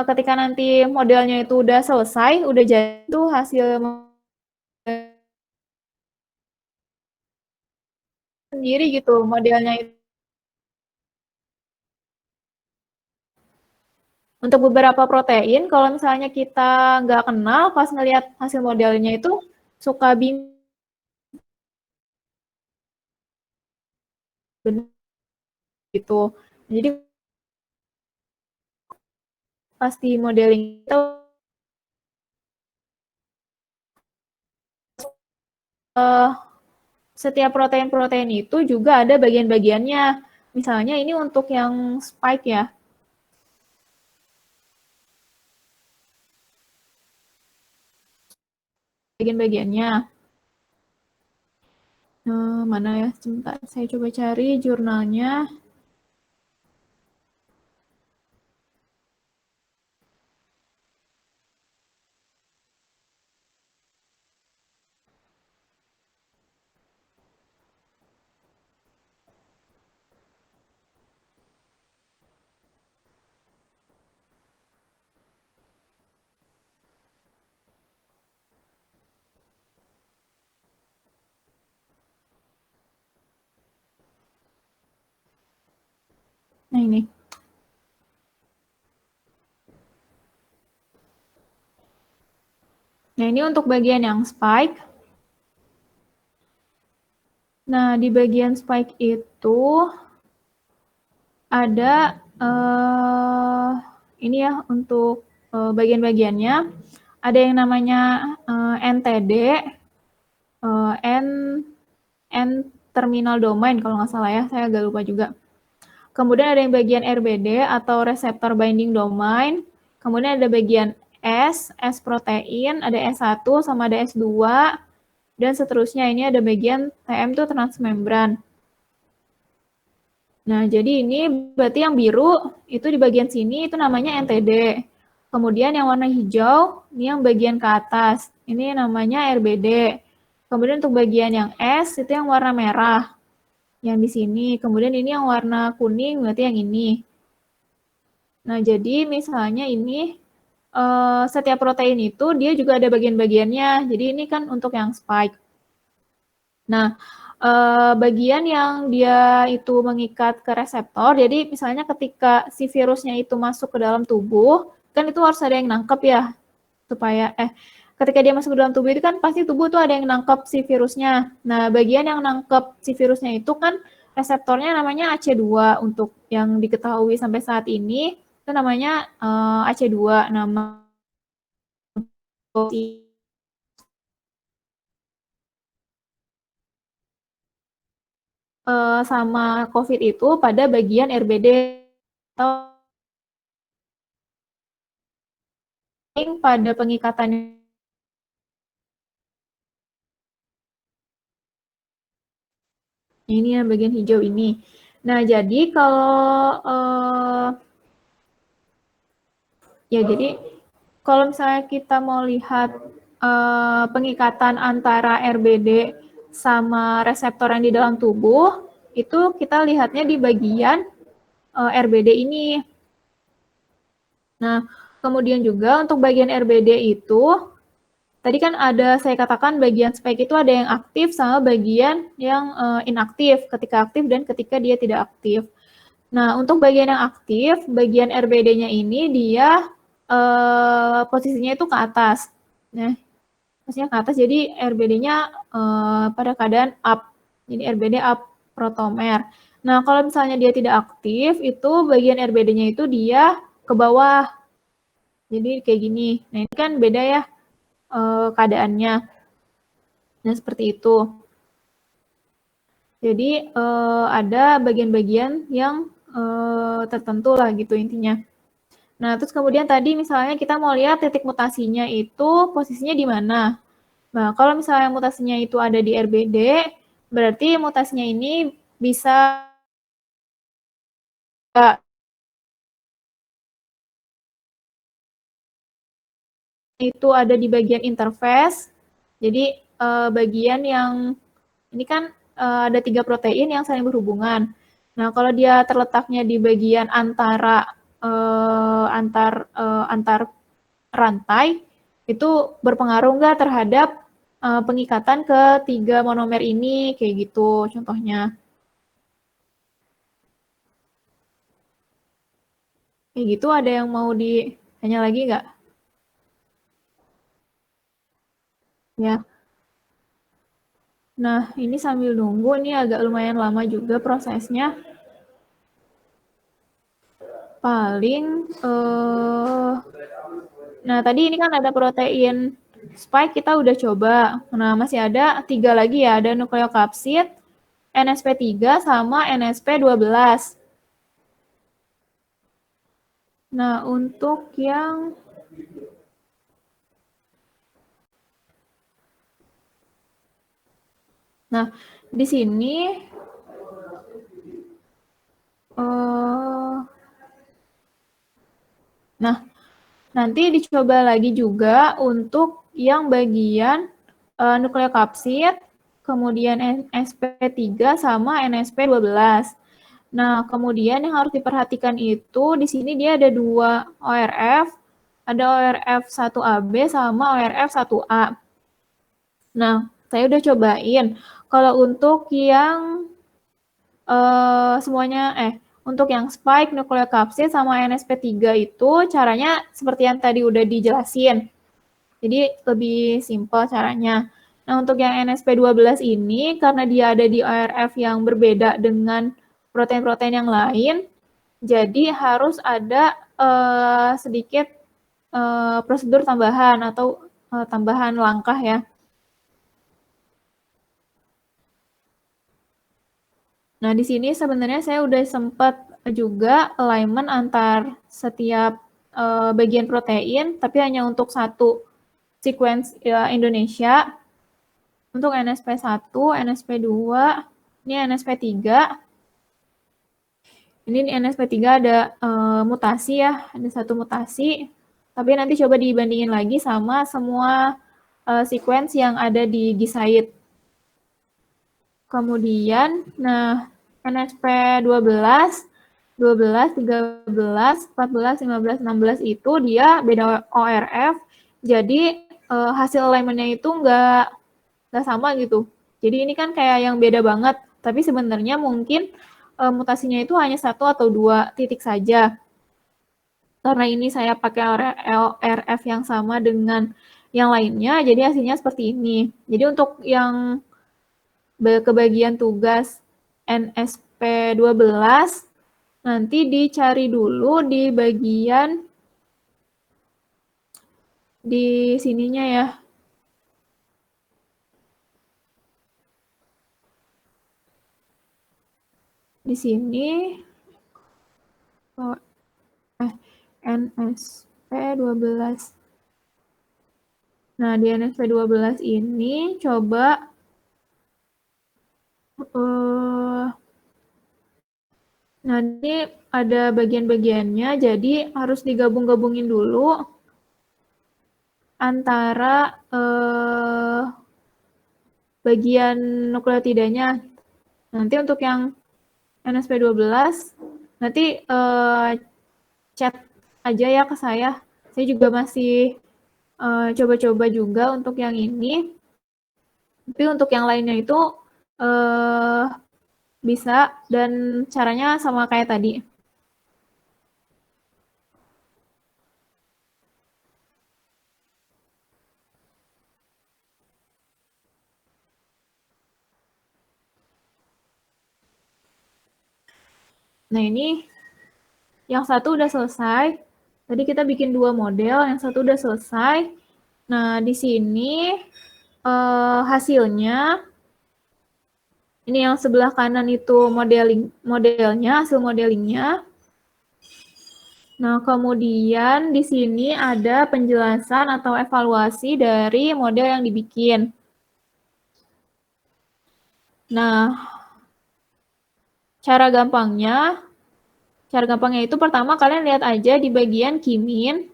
ketika nanti modelnya itu udah selesai, udah jadi tuh hasil sendiri gitu modelnya itu. Untuk beberapa protein, kalau misalnya kita nggak kenal, pas ngelihat hasil modelnya itu suka bingung gitu. Jadi pasti modeling itu setiap protein-protein itu juga ada bagian-bagiannya. Misalnya ini untuk yang spike ya. Bagian-bagiannya. Mana ya? Sebentar, saya coba cari jurnalnya. Nah ini. Nah ini untuk bagian yang spike. Nah di bagian spike itu ada ini ya untuk bagian-bagiannya. Ada yang namanya NTD, N terminal domain kalau nggak salah ya, saya agak lupa juga. Kemudian ada yang bagian RBD atau receptor binding domain. Kemudian ada bagian S protein, ada S1 sama ada S2, dan seterusnya. Ini ada bagian TM itu transmembran. Nah, jadi ini berarti yang biru itu di bagian sini itu namanya NTD. Kemudian yang warna hijau, ini yang bagian ke atas. Ini namanya RBD. Kemudian untuk bagian yang S itu yang warna merah. Yang di sini. Kemudian ini yang warna kuning berarti yang ini. Nah, jadi misalnya ini setiap protein itu dia juga ada bagian-bagiannya. Jadi ini kan untuk yang spike. Nah, bagian yang dia itu mengikat ke reseptor, jadi misalnya ketika si virusnya itu masuk ke dalam tubuh, kan itu harus ada yang nangkep ya, supaya ketika dia masuk ke dalam tubuh itu kan pasti tubuh tuh ada yang nangkep si virusnya. Nah, bagian yang nangkep si virusnya itu kan reseptornya namanya AC2 untuk yang diketahui sampai saat ini itu namanya AC2. Nama sama COVID itu pada bagian RBD atau pada pengikatan ini yang bagian hijau ini. Nah, jadi kalau ya jadi kalau misalnya kita mau lihat pengikatan antara RBD sama reseptor yang di dalam tubuh, itu kita lihatnya di bagian RBD ini. Nah, kemudian juga untuk bagian RBD itu, tadi kan ada saya katakan bagian spike itu ada yang aktif sama bagian yang inaktif, ketika aktif dan ketika dia tidak aktif. Nah, untuk bagian yang aktif, bagian RBD-nya ini dia posisinya itu ke atas. Nah, posisinya ke atas, jadi RBD-nya pada keadaan up. Jadi RBD up protomer. Nah, kalau misalnya dia tidak aktif, itu bagian RBD-nya itu dia ke bawah. Jadi kayak gini. Nah, ini kan beda ya keadaannya. Nah, seperti itu. Jadi ada bagian-bagian yang tertentu lah gitu intinya. Nah, terus kemudian tadi misalnya kita mau lihat titik mutasinya itu posisinya di mana. Nah, kalau misalnya mutasinya itu ada di RBD, berarti mutasinya ini bisa itu ada di bagian interface. Jadi bagian yang ini kan ada 3 protein yang saling berhubungan. Nah, kalau dia terletaknya di bagian antar rantai, itu berpengaruh nggak terhadap pengikatan ke 3 monomer ini, kayak gitu contohnya. Kayak gitu, ada yang mau ditanya lagi nggak? Ya. Nah, ini sambil nunggu, ini agak lumayan lama juga prosesnya. Paling, nah tadi ini kan ada protein spike, kita udah coba. Nah, masih ada 3 lagi ya, ada nukleokapsid, NSP3, sama NSP12. Nah, untuk yang di sini nah, nanti dicoba lagi juga untuk yang bagian nukleokapsid, kemudian NSP3 sama NSP12. Nah, kemudian yang harus diperhatikan itu di sini dia ada 2 ORF, ada ORF 1AB sama ORF 1A. Nah, saya udah cobain. Kalau untuk yang untuk yang spike, nukleokapsid, sama NSP3 itu caranya seperti yang tadi udah dijelasin. Jadi lebih simpel caranya. Nah, untuk yang NSP12 ini, karena dia ada di ORF yang berbeda dengan protein-protein yang lain, jadi harus ada sedikit prosedur tambahan atau tambahan langkah ya. Nah, di sini sebenarnya saya udah sempat juga alignment antar setiap bagian protein, tapi hanya untuk satu sequence Indonesia. Untuk NSP1, NSP2, ini NSP3. Ini di NSP3 ada mutasi ya, ada 1 mutasi. Tapi nanti coba dibandingin lagi sama semua sequence yang ada di Gisaid. Kemudian, nah, NSP12, 12, 13, 14, 15, 16 itu dia beda ORF, jadi hasil alignment-nya itu nggak sama gitu. Jadi ini kan kayak yang beda banget, tapi sebenarnya mungkin mutasinya itu hanya 1 atau 2 titik saja. Karena ini saya pakai ORF yang sama dengan yang lainnya, jadi hasilnya seperti ini. Jadi untuk yang kebagian tugas NSP12 nanti dicari dulu di bagian di sininya ya. Di sini NSP12. Nah, di NSP12 ini coba nah, ini ada bagian-bagiannya, jadi harus digabung-gabungin dulu antara bagian nukleotidanya. Nanti untuk yang NSP12, nanti chat aja ya ke saya. Saya juga masih coba-coba juga untuk yang ini. Tapi untuk yang lainnya itu bisa, dan caranya sama kayak tadi. Nah, ini yang satu udah selesai. Tadi kita bikin 2 model, yang satu udah selesai. Nah, di sini hasilnya, ini yang sebelah kanan itu modelnya, hasil modelingnya. Nah, kemudian di sini ada penjelasan atau evaluasi dari model yang dibikin. Nah, cara gampangnya itu pertama kalian lihat aja di bagian kimin.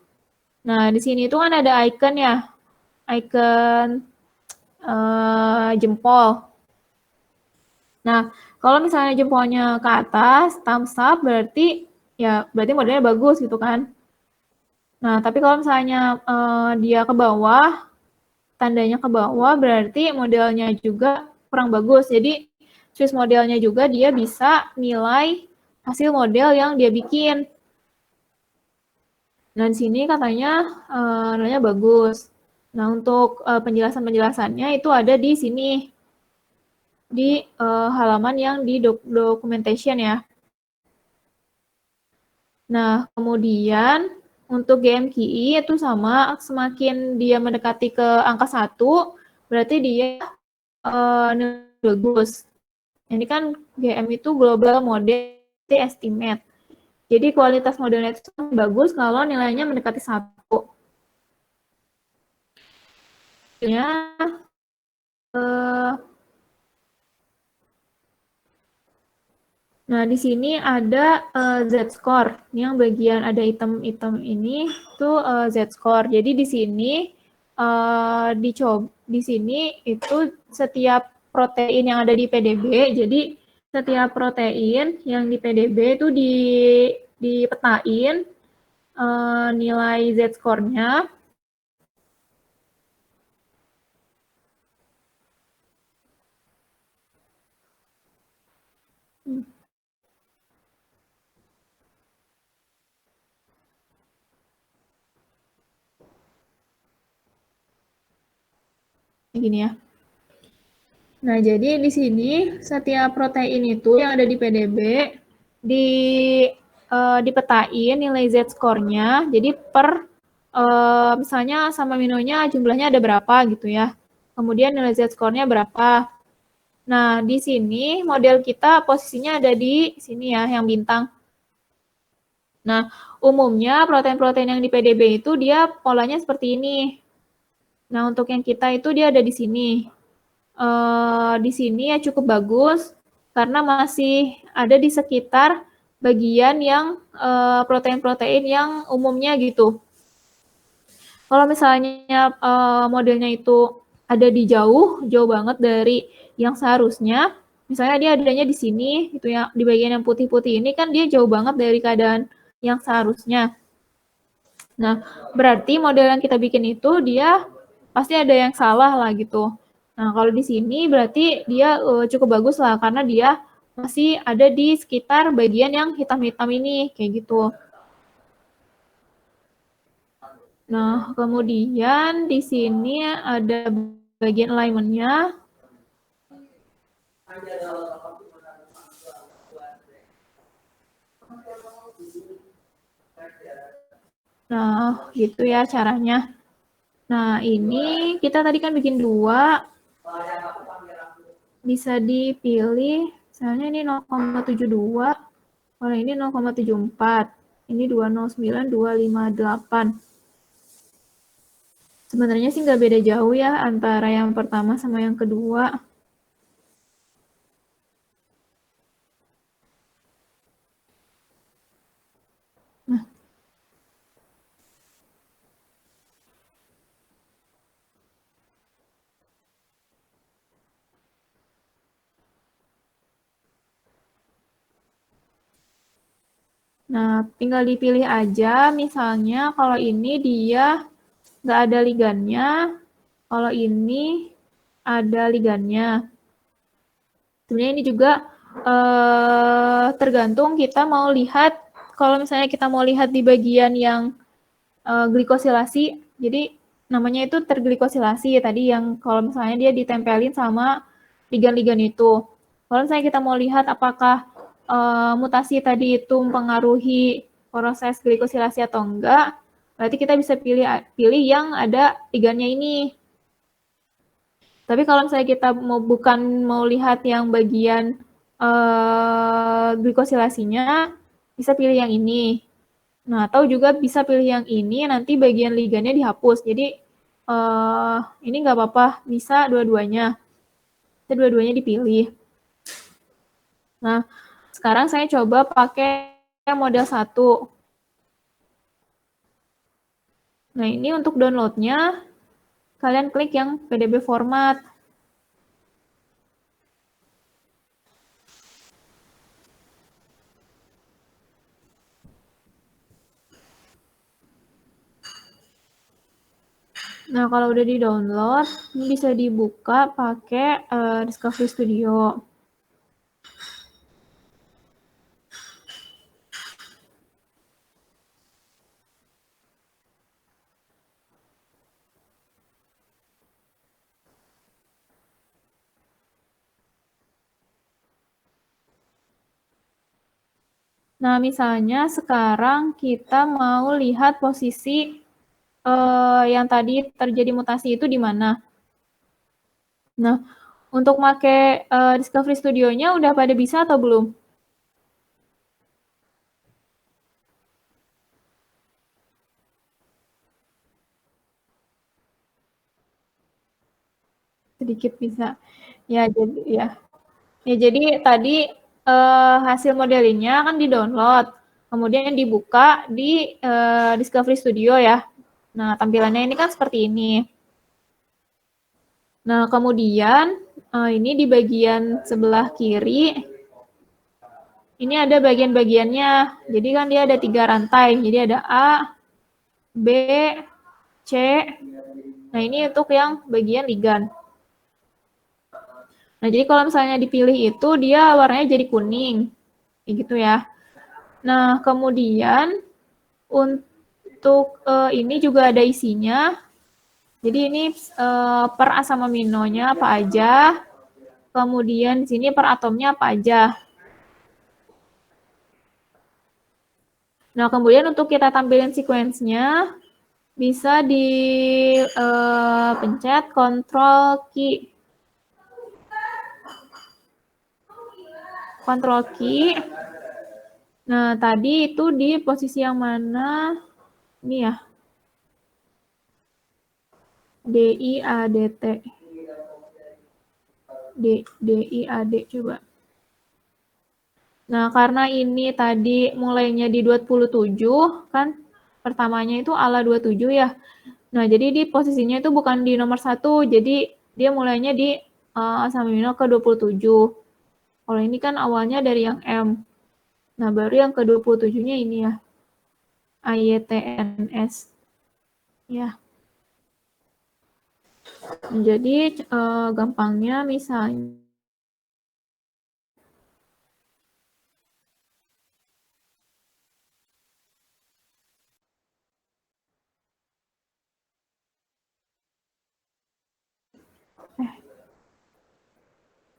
Nah, di sini itu kan ada icon ya, icon jempol. Nah, kalau misalnya jempolnya ke atas, thumbs up, berarti modelnya bagus gitu kan. Nah, tapi kalau misalnya dia ke bawah, tandanya ke bawah, berarti modelnya juga kurang bagus. Jadi, Swiss modelnya juga dia bisa nilai hasil model yang dia bikin. Nah, di sini katanya nilainya bagus. Nah, untuk penjelasan-penjelasannya itu ada di sini, di halaman yang di documentation ya. Nah, kemudian untuk GMQI itu sama, semakin dia mendekati ke angka 1, berarti dia nilai bagus. Ini kan GM itu Global Model Estimate. Jadi kualitas modelnya itu bagus kalau nilainya mendekati 1. Nah, di sini ada Z-score. Ini yang bagian ada item-item ini itu Z-score. Jadi di sini di sini itu setiap protein yang ada di PDB, jadi setiap protein yang di PDB itu dipetain nilai Z-score-nya. Gini ya. Nah, jadi di sini setiap protein itu yang ada di PDB dipetain nilai Z-score-nya. Jadi per misalnya asam aminonya jumlahnya ada berapa gitu ya. Kemudian nilai Z-score-nya berapa. Nah, di sini model kita posisinya ada di sini ya, yang bintang. Nah, umumnya protein-protein yang di PDB itu dia polanya seperti ini. Nah, untuk yang kita itu dia ada di sini. Di sini ya cukup bagus karena masih ada di sekitar bagian yang protein-protein yang umumnya gitu. Kalau misalnya modelnya itu ada di jauh banget dari yang seharusnya, misalnya dia adanya di sini, itu ya di bagian yang putih-putih ini kan dia jauh banget dari keadaan yang seharusnya. Nah, berarti model yang kita bikin itu dia pasti ada yang salah lah gitu. Nah, kalau di sini berarti dia cukup bagus lah karena dia masih ada di sekitar bagian yang hitam-hitam ini, kayak gitu. Nah, kemudian di sini ada bagian alignment-nya. Nah, gitu ya caranya. Nah, ini kita tadi kan bikin 2. Bisa dipilih, misalnya ini 0,72, kalau ini 0,74, ini 209, 258. Sebenarnya sih nggak beda jauh ya antara yang pertama sama yang kedua. Nah, tinggal dipilih aja, misalnya kalau ini dia nggak ada ligannya, kalau ini ada ligannya. Sebenarnya ini juga tergantung kita mau lihat, kalau misalnya kita mau lihat di bagian yang glikosilasi, jadi namanya itu terglikosilasi tadi yang kalau misalnya dia ditempelin sama ligan-ligan itu. Kalau misalnya kita mau lihat apakah mutasi tadi itu mempengaruhi proses glikosilasi atau enggak, berarti kita bisa pilih yang ada ligannya ini. Tapi kalau misalnya kita bukan mau lihat yang bagian glikosilasinya, bisa pilih yang ini. Nah, atau juga bisa pilih yang ini, nanti bagian ligannya dihapus. Jadi, ini nggak apa-apa, bisa dua-duanya. Bisa dua-duanya dipilih. Nah, sekarang saya coba pakai model 1. Nah, ini untuk download-nya, kalian klik yang PDB format. Nah, kalau udah di-download, ini bisa dibuka pakai Discovery Studio. Nah, misalnya sekarang kita mau lihat posisi yang tadi terjadi mutasi itu di mana. Nah, untuk pakai Discovery Studio-nya udah pada bisa atau belum? Sedikit bisa. Ya, jadi ya. Ya, jadi tadi hasil modelingnya kan di-download, kemudian dibuka di Discovery Studio ya. Nah, tampilannya ini kan seperti ini. Nah, kemudian ini di bagian sebelah kiri, ini ada bagian-bagiannya. Jadi kan dia ada 3 rantai. Jadi ada A, B, C. Nah, ini untuk yang bagian ligan. Nah, jadi kalau misalnya dipilih itu, dia warnanya jadi kuning. Kayak gitu ya. Nah, kemudian untuk ini juga ada isinya. Jadi ini per asam aminonya apa aja. Kemudian di sini per atomnya apa aja. Nah, kemudian untuk kita tampilin sequence-nya, bisa dipencet Ctrl key. Ctrl key. Nah, tadi itu di posisi yang mana? Ini ya. DIADT. DIAD coba. Nah, karena ini tadi mulainya di 27, kan pertamanya itu ala 27 ya. Nah, jadi di posisinya itu bukan di nomor 1, jadi dia mulainya di asam amino ke 27. Kalau ini kan awalnya dari yang M. Nah, baru yang ke 27-nya ini ya. IETNS. Ya. Jadi gampangnya misalnya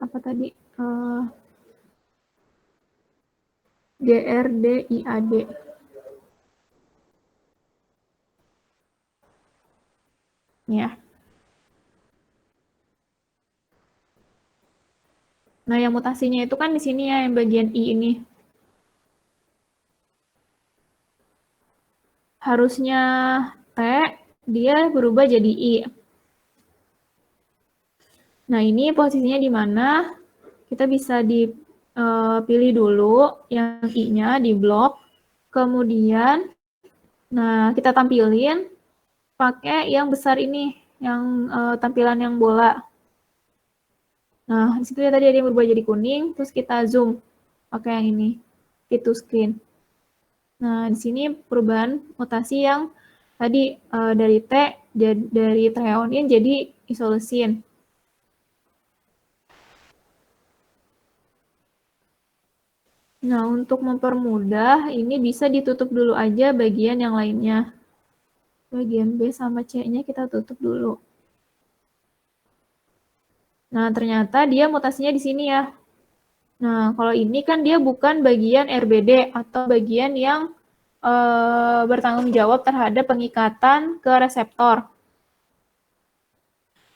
apa tadi? GRDIAD. Ya. Nah, yang mutasinya itu kan di sini ya, yang bagian I ini. Harusnya T, dia berubah jadi I. Nah, ini posisinya di mana? Kita bisa dipilih dulu yang I-nya di blok. Kemudian, nah kita tampilin pakai yang besar ini, yang tampilan yang bola. Nah, di situ ya tadi ada yang berubah jadi kuning, terus kita zoom pakai yang ini, fit to screen. Nah, di sini perubahan mutasi yang tadi dari T, dari treonin jadi isoleucine. Nah, untuk mempermudah, ini bisa ditutup dulu aja bagian yang lainnya. Bagian B sama C-nya kita tutup dulu. Nah, ternyata dia mutasinya di sini ya. Nah, kalau ini kan dia bukan bagian RBD atau bagian yang bertanggung jawab terhadap pengikatan ke reseptor.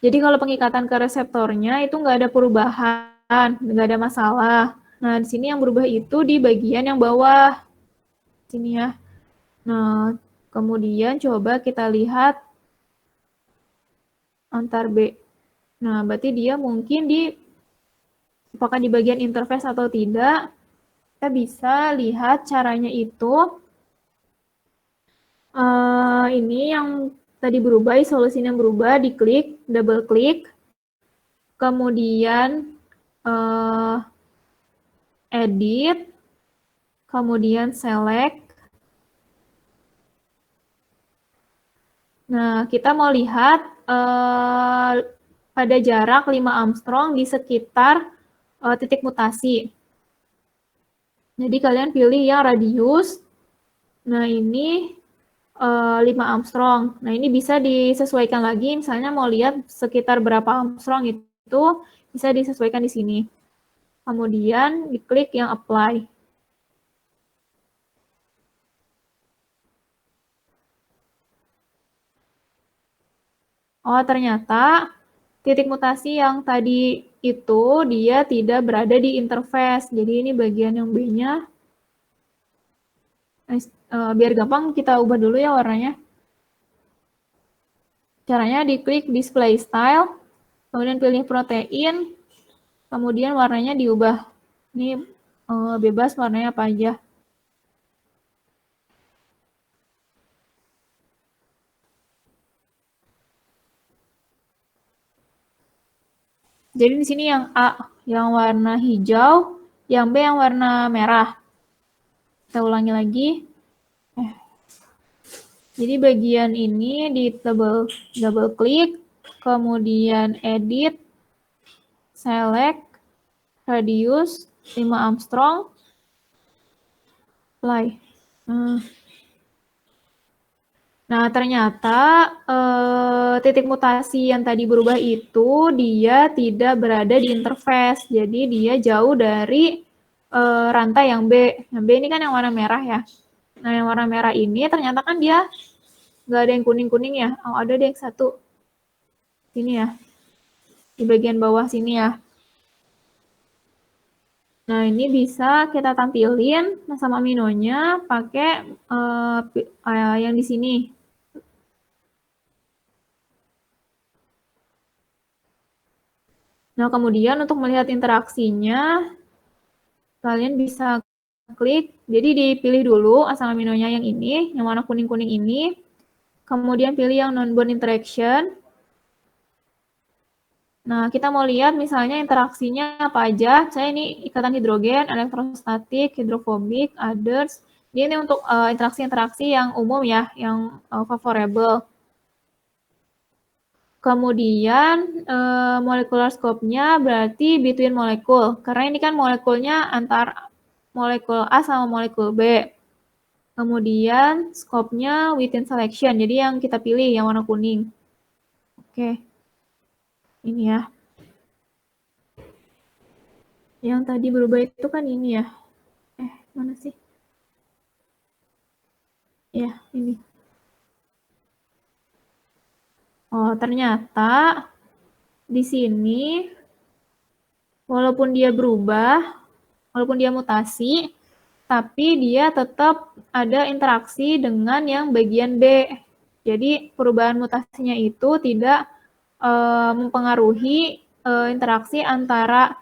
Jadi kalau pengikatan ke reseptornya itu nggak ada perubahan, nggak ada masalah. Nah, di sini yang berubah itu di bagian yang bawah. Sini ya. Nah, kemudian coba kita lihat antar B. Nah, berarti dia mungkin apakah di bagian interface atau tidak. Kita bisa lihat caranya itu. Ini yang tadi berubah, solusinya berubah, diklik, double klik. Kemudian edit, kemudian select. Nah, kita mau lihat pada jarak 5 Armstrong di sekitar titik mutasi. Jadi kalian pilih yang radius. Nah, ini 5 Armstrong. Nah, ini bisa disesuaikan lagi. Misalnya mau lihat sekitar berapa Armstrong itu bisa disesuaikan di sini. Kemudian diklik yang apply. Oh, ternyata titik mutasi yang tadi itu dia tidak berada di interface. Jadi ini bagian yang B-nya. Biar gampang kita ubah dulu ya warnanya. Caranya diklik display style, kemudian pilih protein, kemudian warnanya diubah. Ini bebas warnanya apa aja. Jadi di sini yang A yang warna hijau, yang B yang warna merah. Kita ulangi lagi. Jadi bagian ini di double klik, kemudian edit, select, radius, 5 Armstrong, apply. Nah, ternyata titik mutasi yang tadi berubah itu dia tidak berada di interface. Jadi dia jauh dari rantai yang B. Yang B ini kan yang warna merah ya. Nah, yang warna merah ini ternyata kan dia nggak ada yang kuning-kuning ya. Oh, ada deh yang satu. Sini ya. Di bagian bawah sini ya. Nah, ini bisa kita tampilin asam aminonya pakai yang di sini. Nah, kemudian untuk melihat interaksinya, kalian bisa klik, jadi dipilih dulu asam aminonya yang ini, yang warna kuning-kuning ini, kemudian pilih yang non-bond interaction. Nah, kita mau lihat misalnya interaksinya apa aja. Saya ini ikatan hidrogen, elektrostatik, hidrofobik, others. Ini untuk interaksi-interaksi yang umum ya, yang favorable. Kemudian molecular scope-nya berarti between molekul. Karena ini kan molekulnya antar molekul A sama molekul B. Kemudian scope-nya within selection. Jadi yang kita pilih yang warna kuning. Oke. Ini ya. Yang tadi berubah itu kan ini ya. Mana sih? Ya, ini. Oh, ternyata di sini walaupun dia berubah, walaupun dia mutasi, tapi dia tetap ada interaksi dengan yang bagian B. Jadi perubahan mutasinya itu tidak mempengaruhi interaksi antara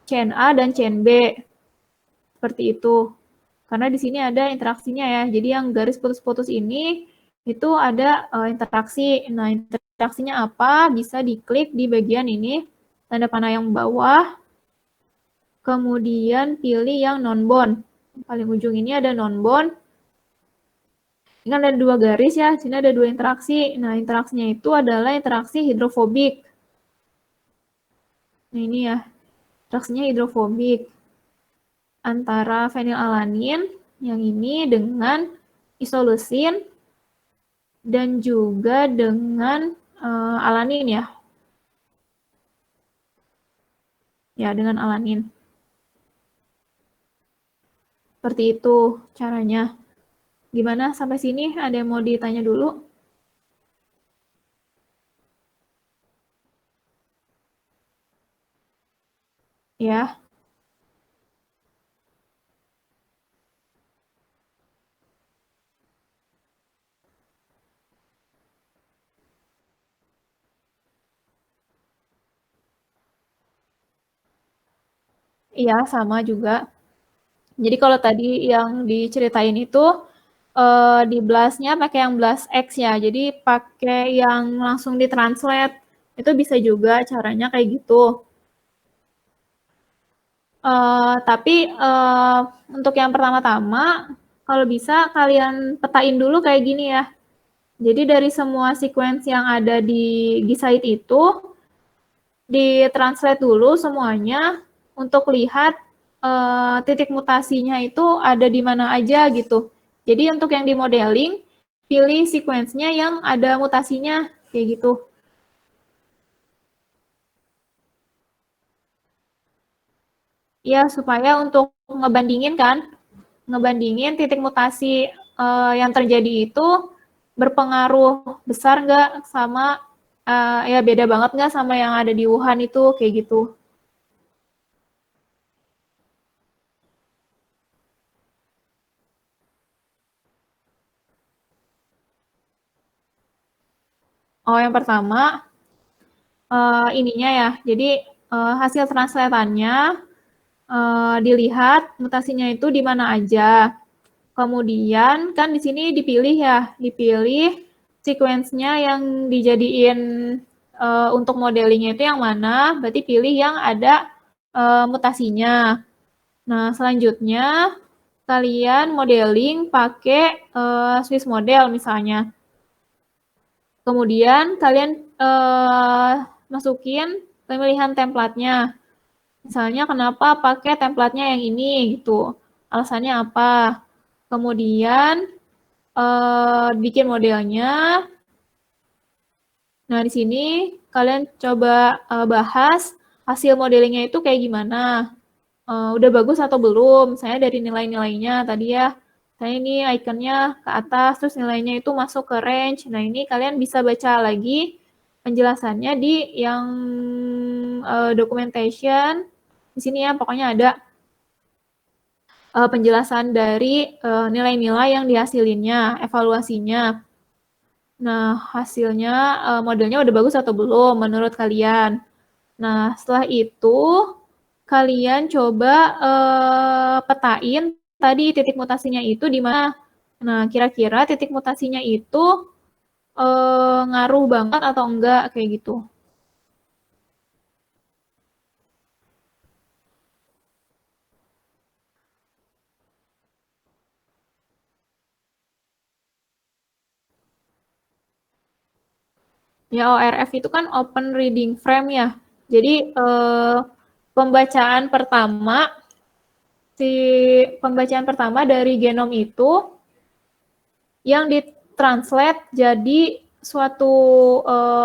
chain A dan chain B. Seperti itu. Karena di sini ada interaksinya ya. Jadi yang garis putus-putus ini itu ada interaksi. Nah, interaksinya apa? Bisa diklik di bagian ini, tanda panah yang bawah. Kemudian pilih yang non-bond. Paling ujung ini ada non-bond. Ini kan ada dua garis ya, sini ada dua interaksi. Nah, interaksinya itu adalah interaksi hidrofobik. Nah, ini ya, interaksinya hidrofobik. Antara fenilalanin yang ini dengan isoleusin dan juga dengan alanin ya. Ya, dengan alanin. Seperti itu caranya. Gimana sampai sini? Ada yang mau ditanya dulu? Ya. Iya, sama juga. Jadi kalau tadi yang diceritain itu di blast-nya pakai yang blast X ya. Jadi pakai yang langsung ditranslate. Itu bisa juga caranya kayak gitu. Tapi untuk yang pertama-tama, kalau bisa kalian petain dulu kayak gini ya. Jadi dari semua sequence yang ada di Gisaid itu, ditranslate dulu semuanya untuk lihat titik mutasinya itu ada di mana aja gitu. Jadi untuk yang di modeling, pilih sequence-nya yang ada mutasinya, kayak gitu. Ya, supaya untuk ngebandingin kan, ngebandingin titik mutasi yang terjadi itu berpengaruh besar nggak sama, ya beda banget nggak sama yang ada di Wuhan itu, kayak gitu. Oh, yang pertama, ininya ya, jadi hasil translatannya dilihat mutasinya itu di mana aja. Kemudian kan di sini dipilih ya, dipilih sequence-nya yang dijadiin untuk modelingnya itu yang mana, berarti pilih yang ada mutasinya. Nah, selanjutnya kalian modeling pakai Swiss model misalnya. Kemudian kalian masukin pemilihan template-nya. Misalnya kenapa pakai template-nya yang ini gitu. Alasannya apa? Kemudian bikin modelnya. Nah, di sini kalian coba bahas hasil modelingnya itu kayak gimana. Udah bagus atau belum? Saya dari nilai-nilainya tadi ya. Saya ini ikonnya ke atas, terus nilainya itu masuk ke range. Nah, ini kalian bisa baca lagi penjelasannya di yang documentation. Di sini ya, pokoknya ada penjelasan dari nilai-nilai yang dihasilinnya, evaluasinya. Nah, hasilnya modelnya udah bagus atau belum menurut kalian? Nah, setelah itu kalian coba petain tadi titik mutasinya itu di mana. Nah, kira-kira titik mutasinya itu ngaruh banget atau enggak kayak gitu. Ya, ORF itu kan open reading frame ya. Jadi pembacaan pertama dari genom itu yang ditranslate jadi suatu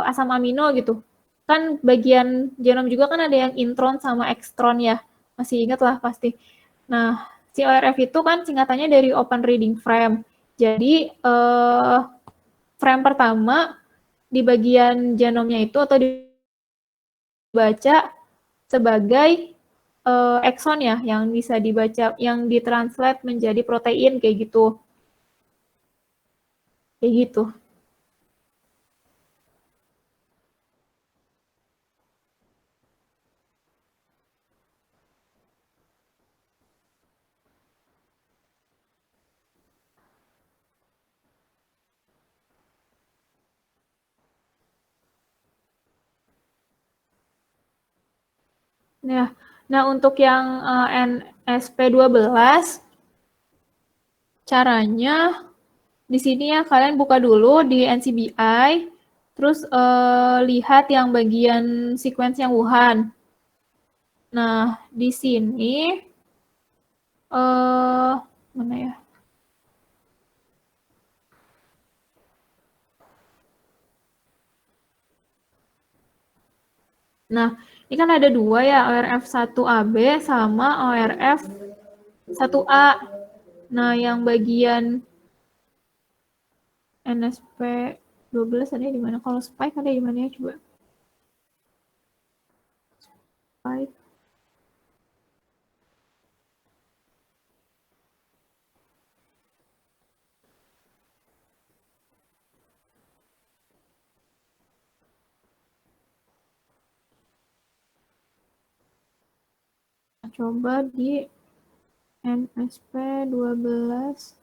asam amino gitu. Kan bagian genom juga kan ada yang intron sama ekstron ya. Masih ingat lah pasti. Nah, si ORF itu kan singkatannya dari Open Reading Frame. Jadi frame pertama di bagian genomnya itu atau dibaca sebagai ekson ya, yang bisa dibaca, yang ditranslate menjadi protein kayak gitu. Kayak gitu. Nah, untuk yang NSP12, caranya di sini ya kalian buka dulu di NCBI, terus lihat yang bagian sequence yang Wuhan. Nah, di sini mana ya? Nah, ini kan ada dua ya, ORF 1AB sama ORF 1A. Nah, yang bagian NSP 12 ada di mana? Kalau spike ada di mana ya coba? Spike. Coba di NSP 12.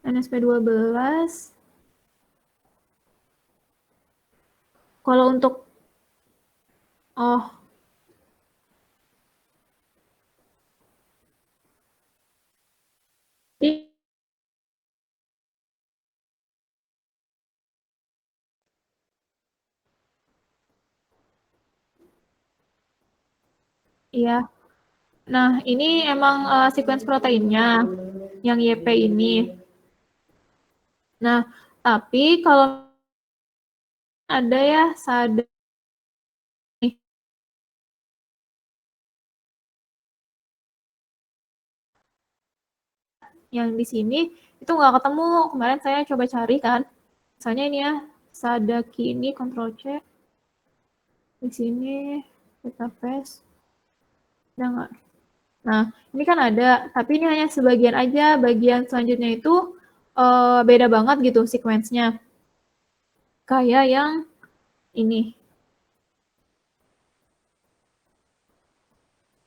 NSP 12. Kalau untuk Iya. Nah, ini emang sequence proteinnya yang YP ini. Nah, tapi kalau ada ya SADA yang di sini itu nggak ketemu. Kemarin saya coba cari kan. Misalnya ini ya, SADAKI ini Ctrl C. Di sini kita paste. Ada nggak? Nah, ini kan ada, tapi ini hanya sebagian aja. Bagian selanjutnya itu beda banget gitu sequence-nya. Kayak yang ini.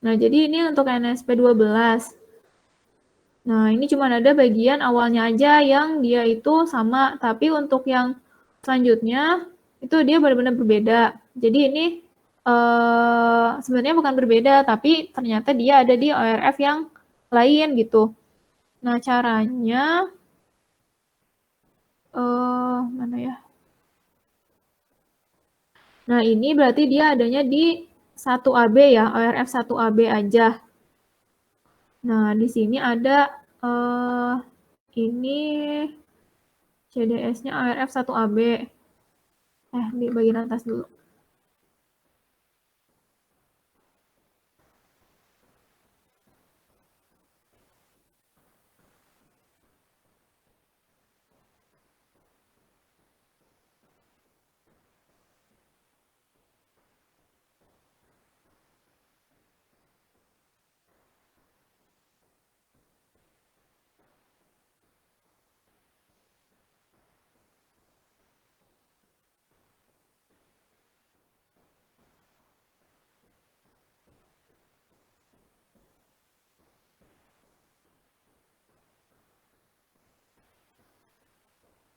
Nah, jadi ini untuk NSP12. Nah, ini cuma ada bagian awalnya aja yang dia itu sama, tapi untuk yang selanjutnya itu dia benar-benar berbeda. Jadi ini sebenarnya bukan berbeda, tapi ternyata dia ada di ORF yang lain gitu. Nah, caranya mana ya? Nah, ini berarti dia adanya di 1AB ya, ORF 1AB aja. Nah, di sini ada ini CDS-nya ORF 1AB. Di bagian atas dulu.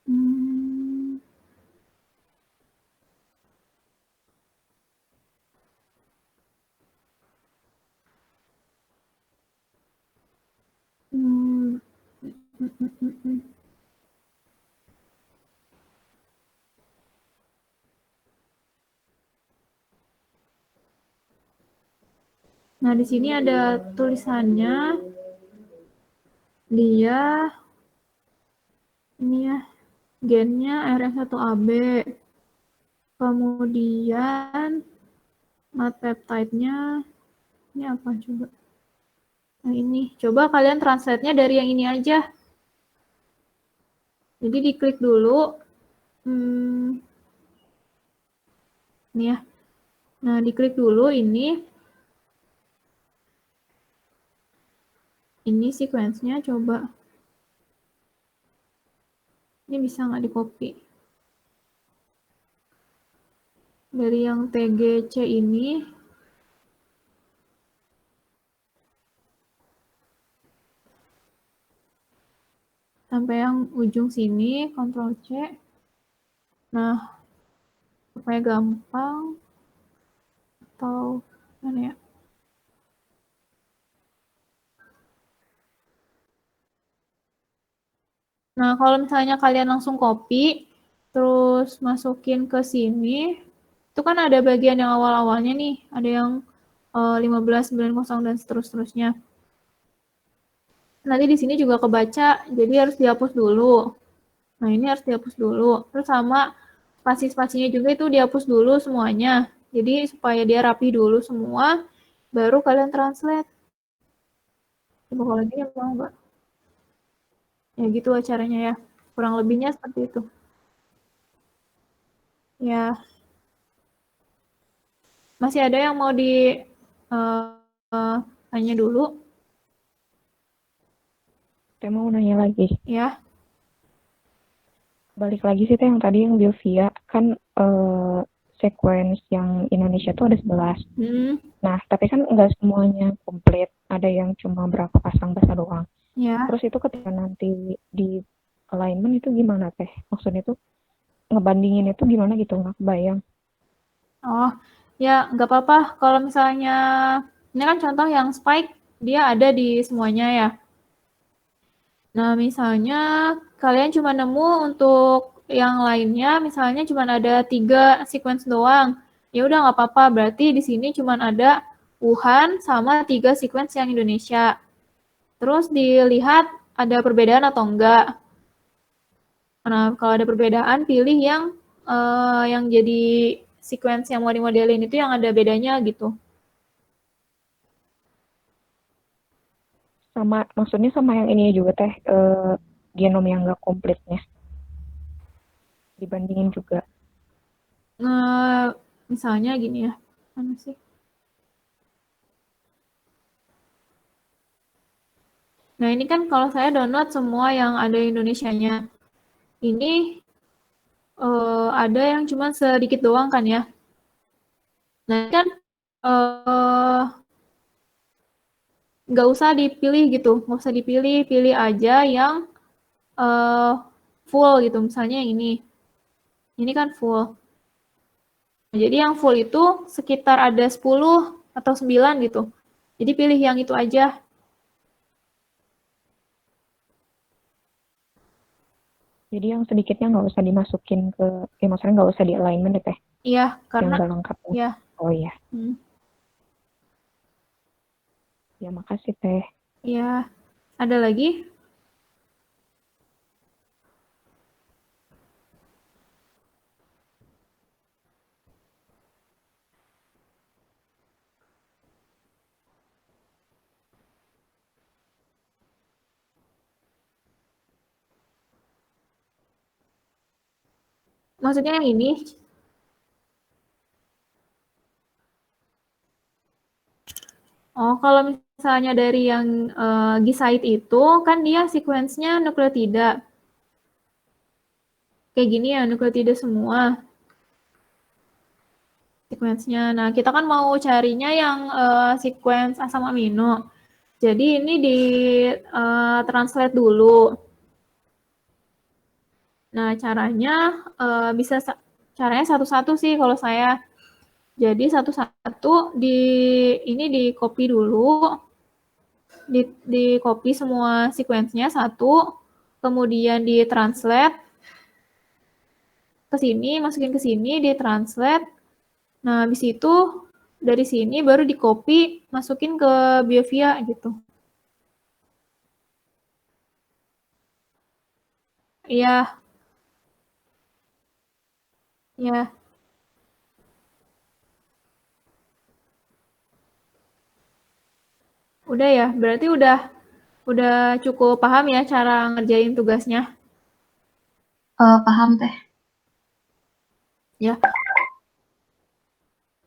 Hmm. Hmm. Nah, di sini ada tulisannya dia ini ya gennya RF1AB. Kemudian mat peptide-nya ini apa coba? Nah, ini coba kalian translate-nya dari yang ini aja. Jadi diklik dulu. Ini ya. Nah, diklik dulu ini. Ini sequence-nya coba. Ini bisa nggak di-copy? Dari yang TGC ini. Sampai yang ujung sini, Ctrl C. Nah, supaya gampang. Atau mana ya? Nah, kalau misalnya kalian langsung copy, terus masukin ke sini, itu kan ada bagian yang awal-awalnya nih, ada yang 1590 dan seterusnya. Nanti di sini juga kebaca, jadi harus dihapus dulu. Nah, ini harus dihapus dulu. Terus sama spasi-spasinya juga itu dihapus dulu semuanya. Jadi supaya dia rapi dulu semua, baru kalian translate. Coba kalau gini mau nggak? Ya gitu caranya ya. Kurang lebihnya seperti itu. Ya. Masih ada yang mau tanya dulu? Saya mau nanya lagi. Ya. Balik lagi sih yang tadi yang Bilvia, kan sequence yang Indonesia tuh ada 11. Nah, tapi kan nggak semuanya komplit. Ada yang cuma berapa pasang bahasa doang. Ya. Terus itu ketika nanti di alignment itu gimana teh? Maksudnya tuh ngebandingin itu gimana gitu, nggak kebayang. Oh, ya nggak apa-apa. Kalau misalnya, ini kan contoh yang spike, dia ada di semuanya ya. Nah, misalnya kalian cuma nemu untuk yang lainnya, misalnya cuma ada 3 sequence doang. Ya udah nggak apa-apa, berarti di sini cuma ada Wuhan sama 3 sequence yang Indonesia. Terus dilihat ada perbedaan atau enggak. Nah, kalau ada perbedaan, pilih yang jadi sequence yang mau dimodelin itu yang ada bedanya gitu. Maksudnya sama yang ini juga teh, genom yang nggak komplitnya. Dibandingin juga. Misalnya gini ya, mana sih? Nah, ini kan kalau saya download semua yang ada Indonesianya. Ini ada yang cuma sedikit doang kan ya. Nah, ini kan nggak usah dipilih gitu, nggak usah dipilih, pilih aja yang full gitu. Misalnya yang ini kan full. Nah, jadi yang full itu sekitar ada 10 atau 9 gitu. Jadi pilih yang itu aja. Jadi yang sedikitnya nggak usah dimasukin ke, maksudnya nggak usah di alignment deh teh. Iya, Yang karena nggak lengkap. ya. Oh iya. Ya makasih teh. Iya. Ada lagi? Maksudnya yang ini? Oh, kalau misalnya dari yang Gisaid itu, kan dia sequence-nya nukleotida. Kayak gini ya, nukleotida semua. Sequence-nya. Nah, kita kan mau carinya yang sequence asam amino. Jadi ini di translate dulu. Nah, caranya satu-satu sih kalau saya. Jadi satu-satu ini di copy dulu, di copy semua sequence-nya satu, kemudian di translate ke sini, masukin ke sini, di translate. Nah, habis itu dari sini baru di copy, masukin ke BioVia gitu. Iya. Ya. Udah ya, berarti udah cukup paham ya cara ngerjain tugasnya. Paham teh. Ya.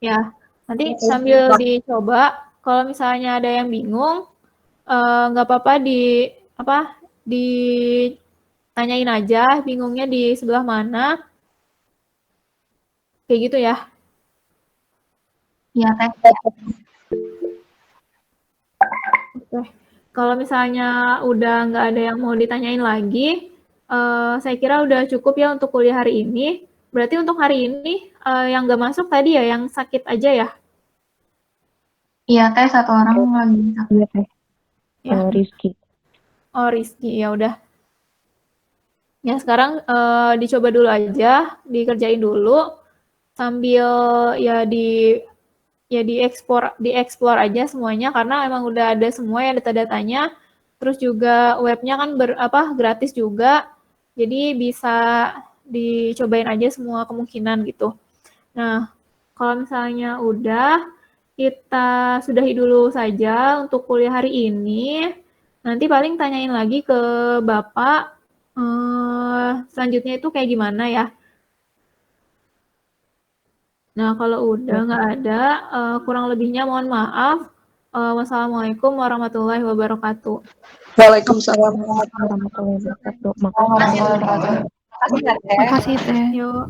Ya, nanti sambil dicoba, kalau misalnya ada yang bingung, nggak apa-apa ditanyain aja, bingungnya di sebelah mana, kayak gitu ya. Iya teh. Oke. Kalau misalnya udah nggak ada yang mau ditanyain lagi, saya kira udah cukup ya untuk kuliah hari ini. Berarti untuk hari ini yang nggak masuk tadi ya, yang sakit aja ya? Iya teh, satu orang lagi. Iya teh. Ya. Rizky. Oh, Rizky, ya udah. Ya sekarang dicoba dulu aja, dikerjain dulu, sambil ya dieksplor aja semuanya karena emang udah ada semua ya data-datanya. Terus juga webnya kan gratis juga, jadi bisa dicobain aja semua kemungkinan gitu. Nah, kalau misalnya udah, kita sudahi dulu saja untuk kuliah hari ini. Nanti paling tanyain lagi ke Bapak selanjutnya itu kayak gimana ya. Nah, kalau udah nggak ada, kurang lebihnya mohon maaf. Wassalamualaikum warahmatullahi wabarakatuh. Waalaikumsalam. Warahmatullahi wabarakatuh. Makasih. Makasih teh. Yuk.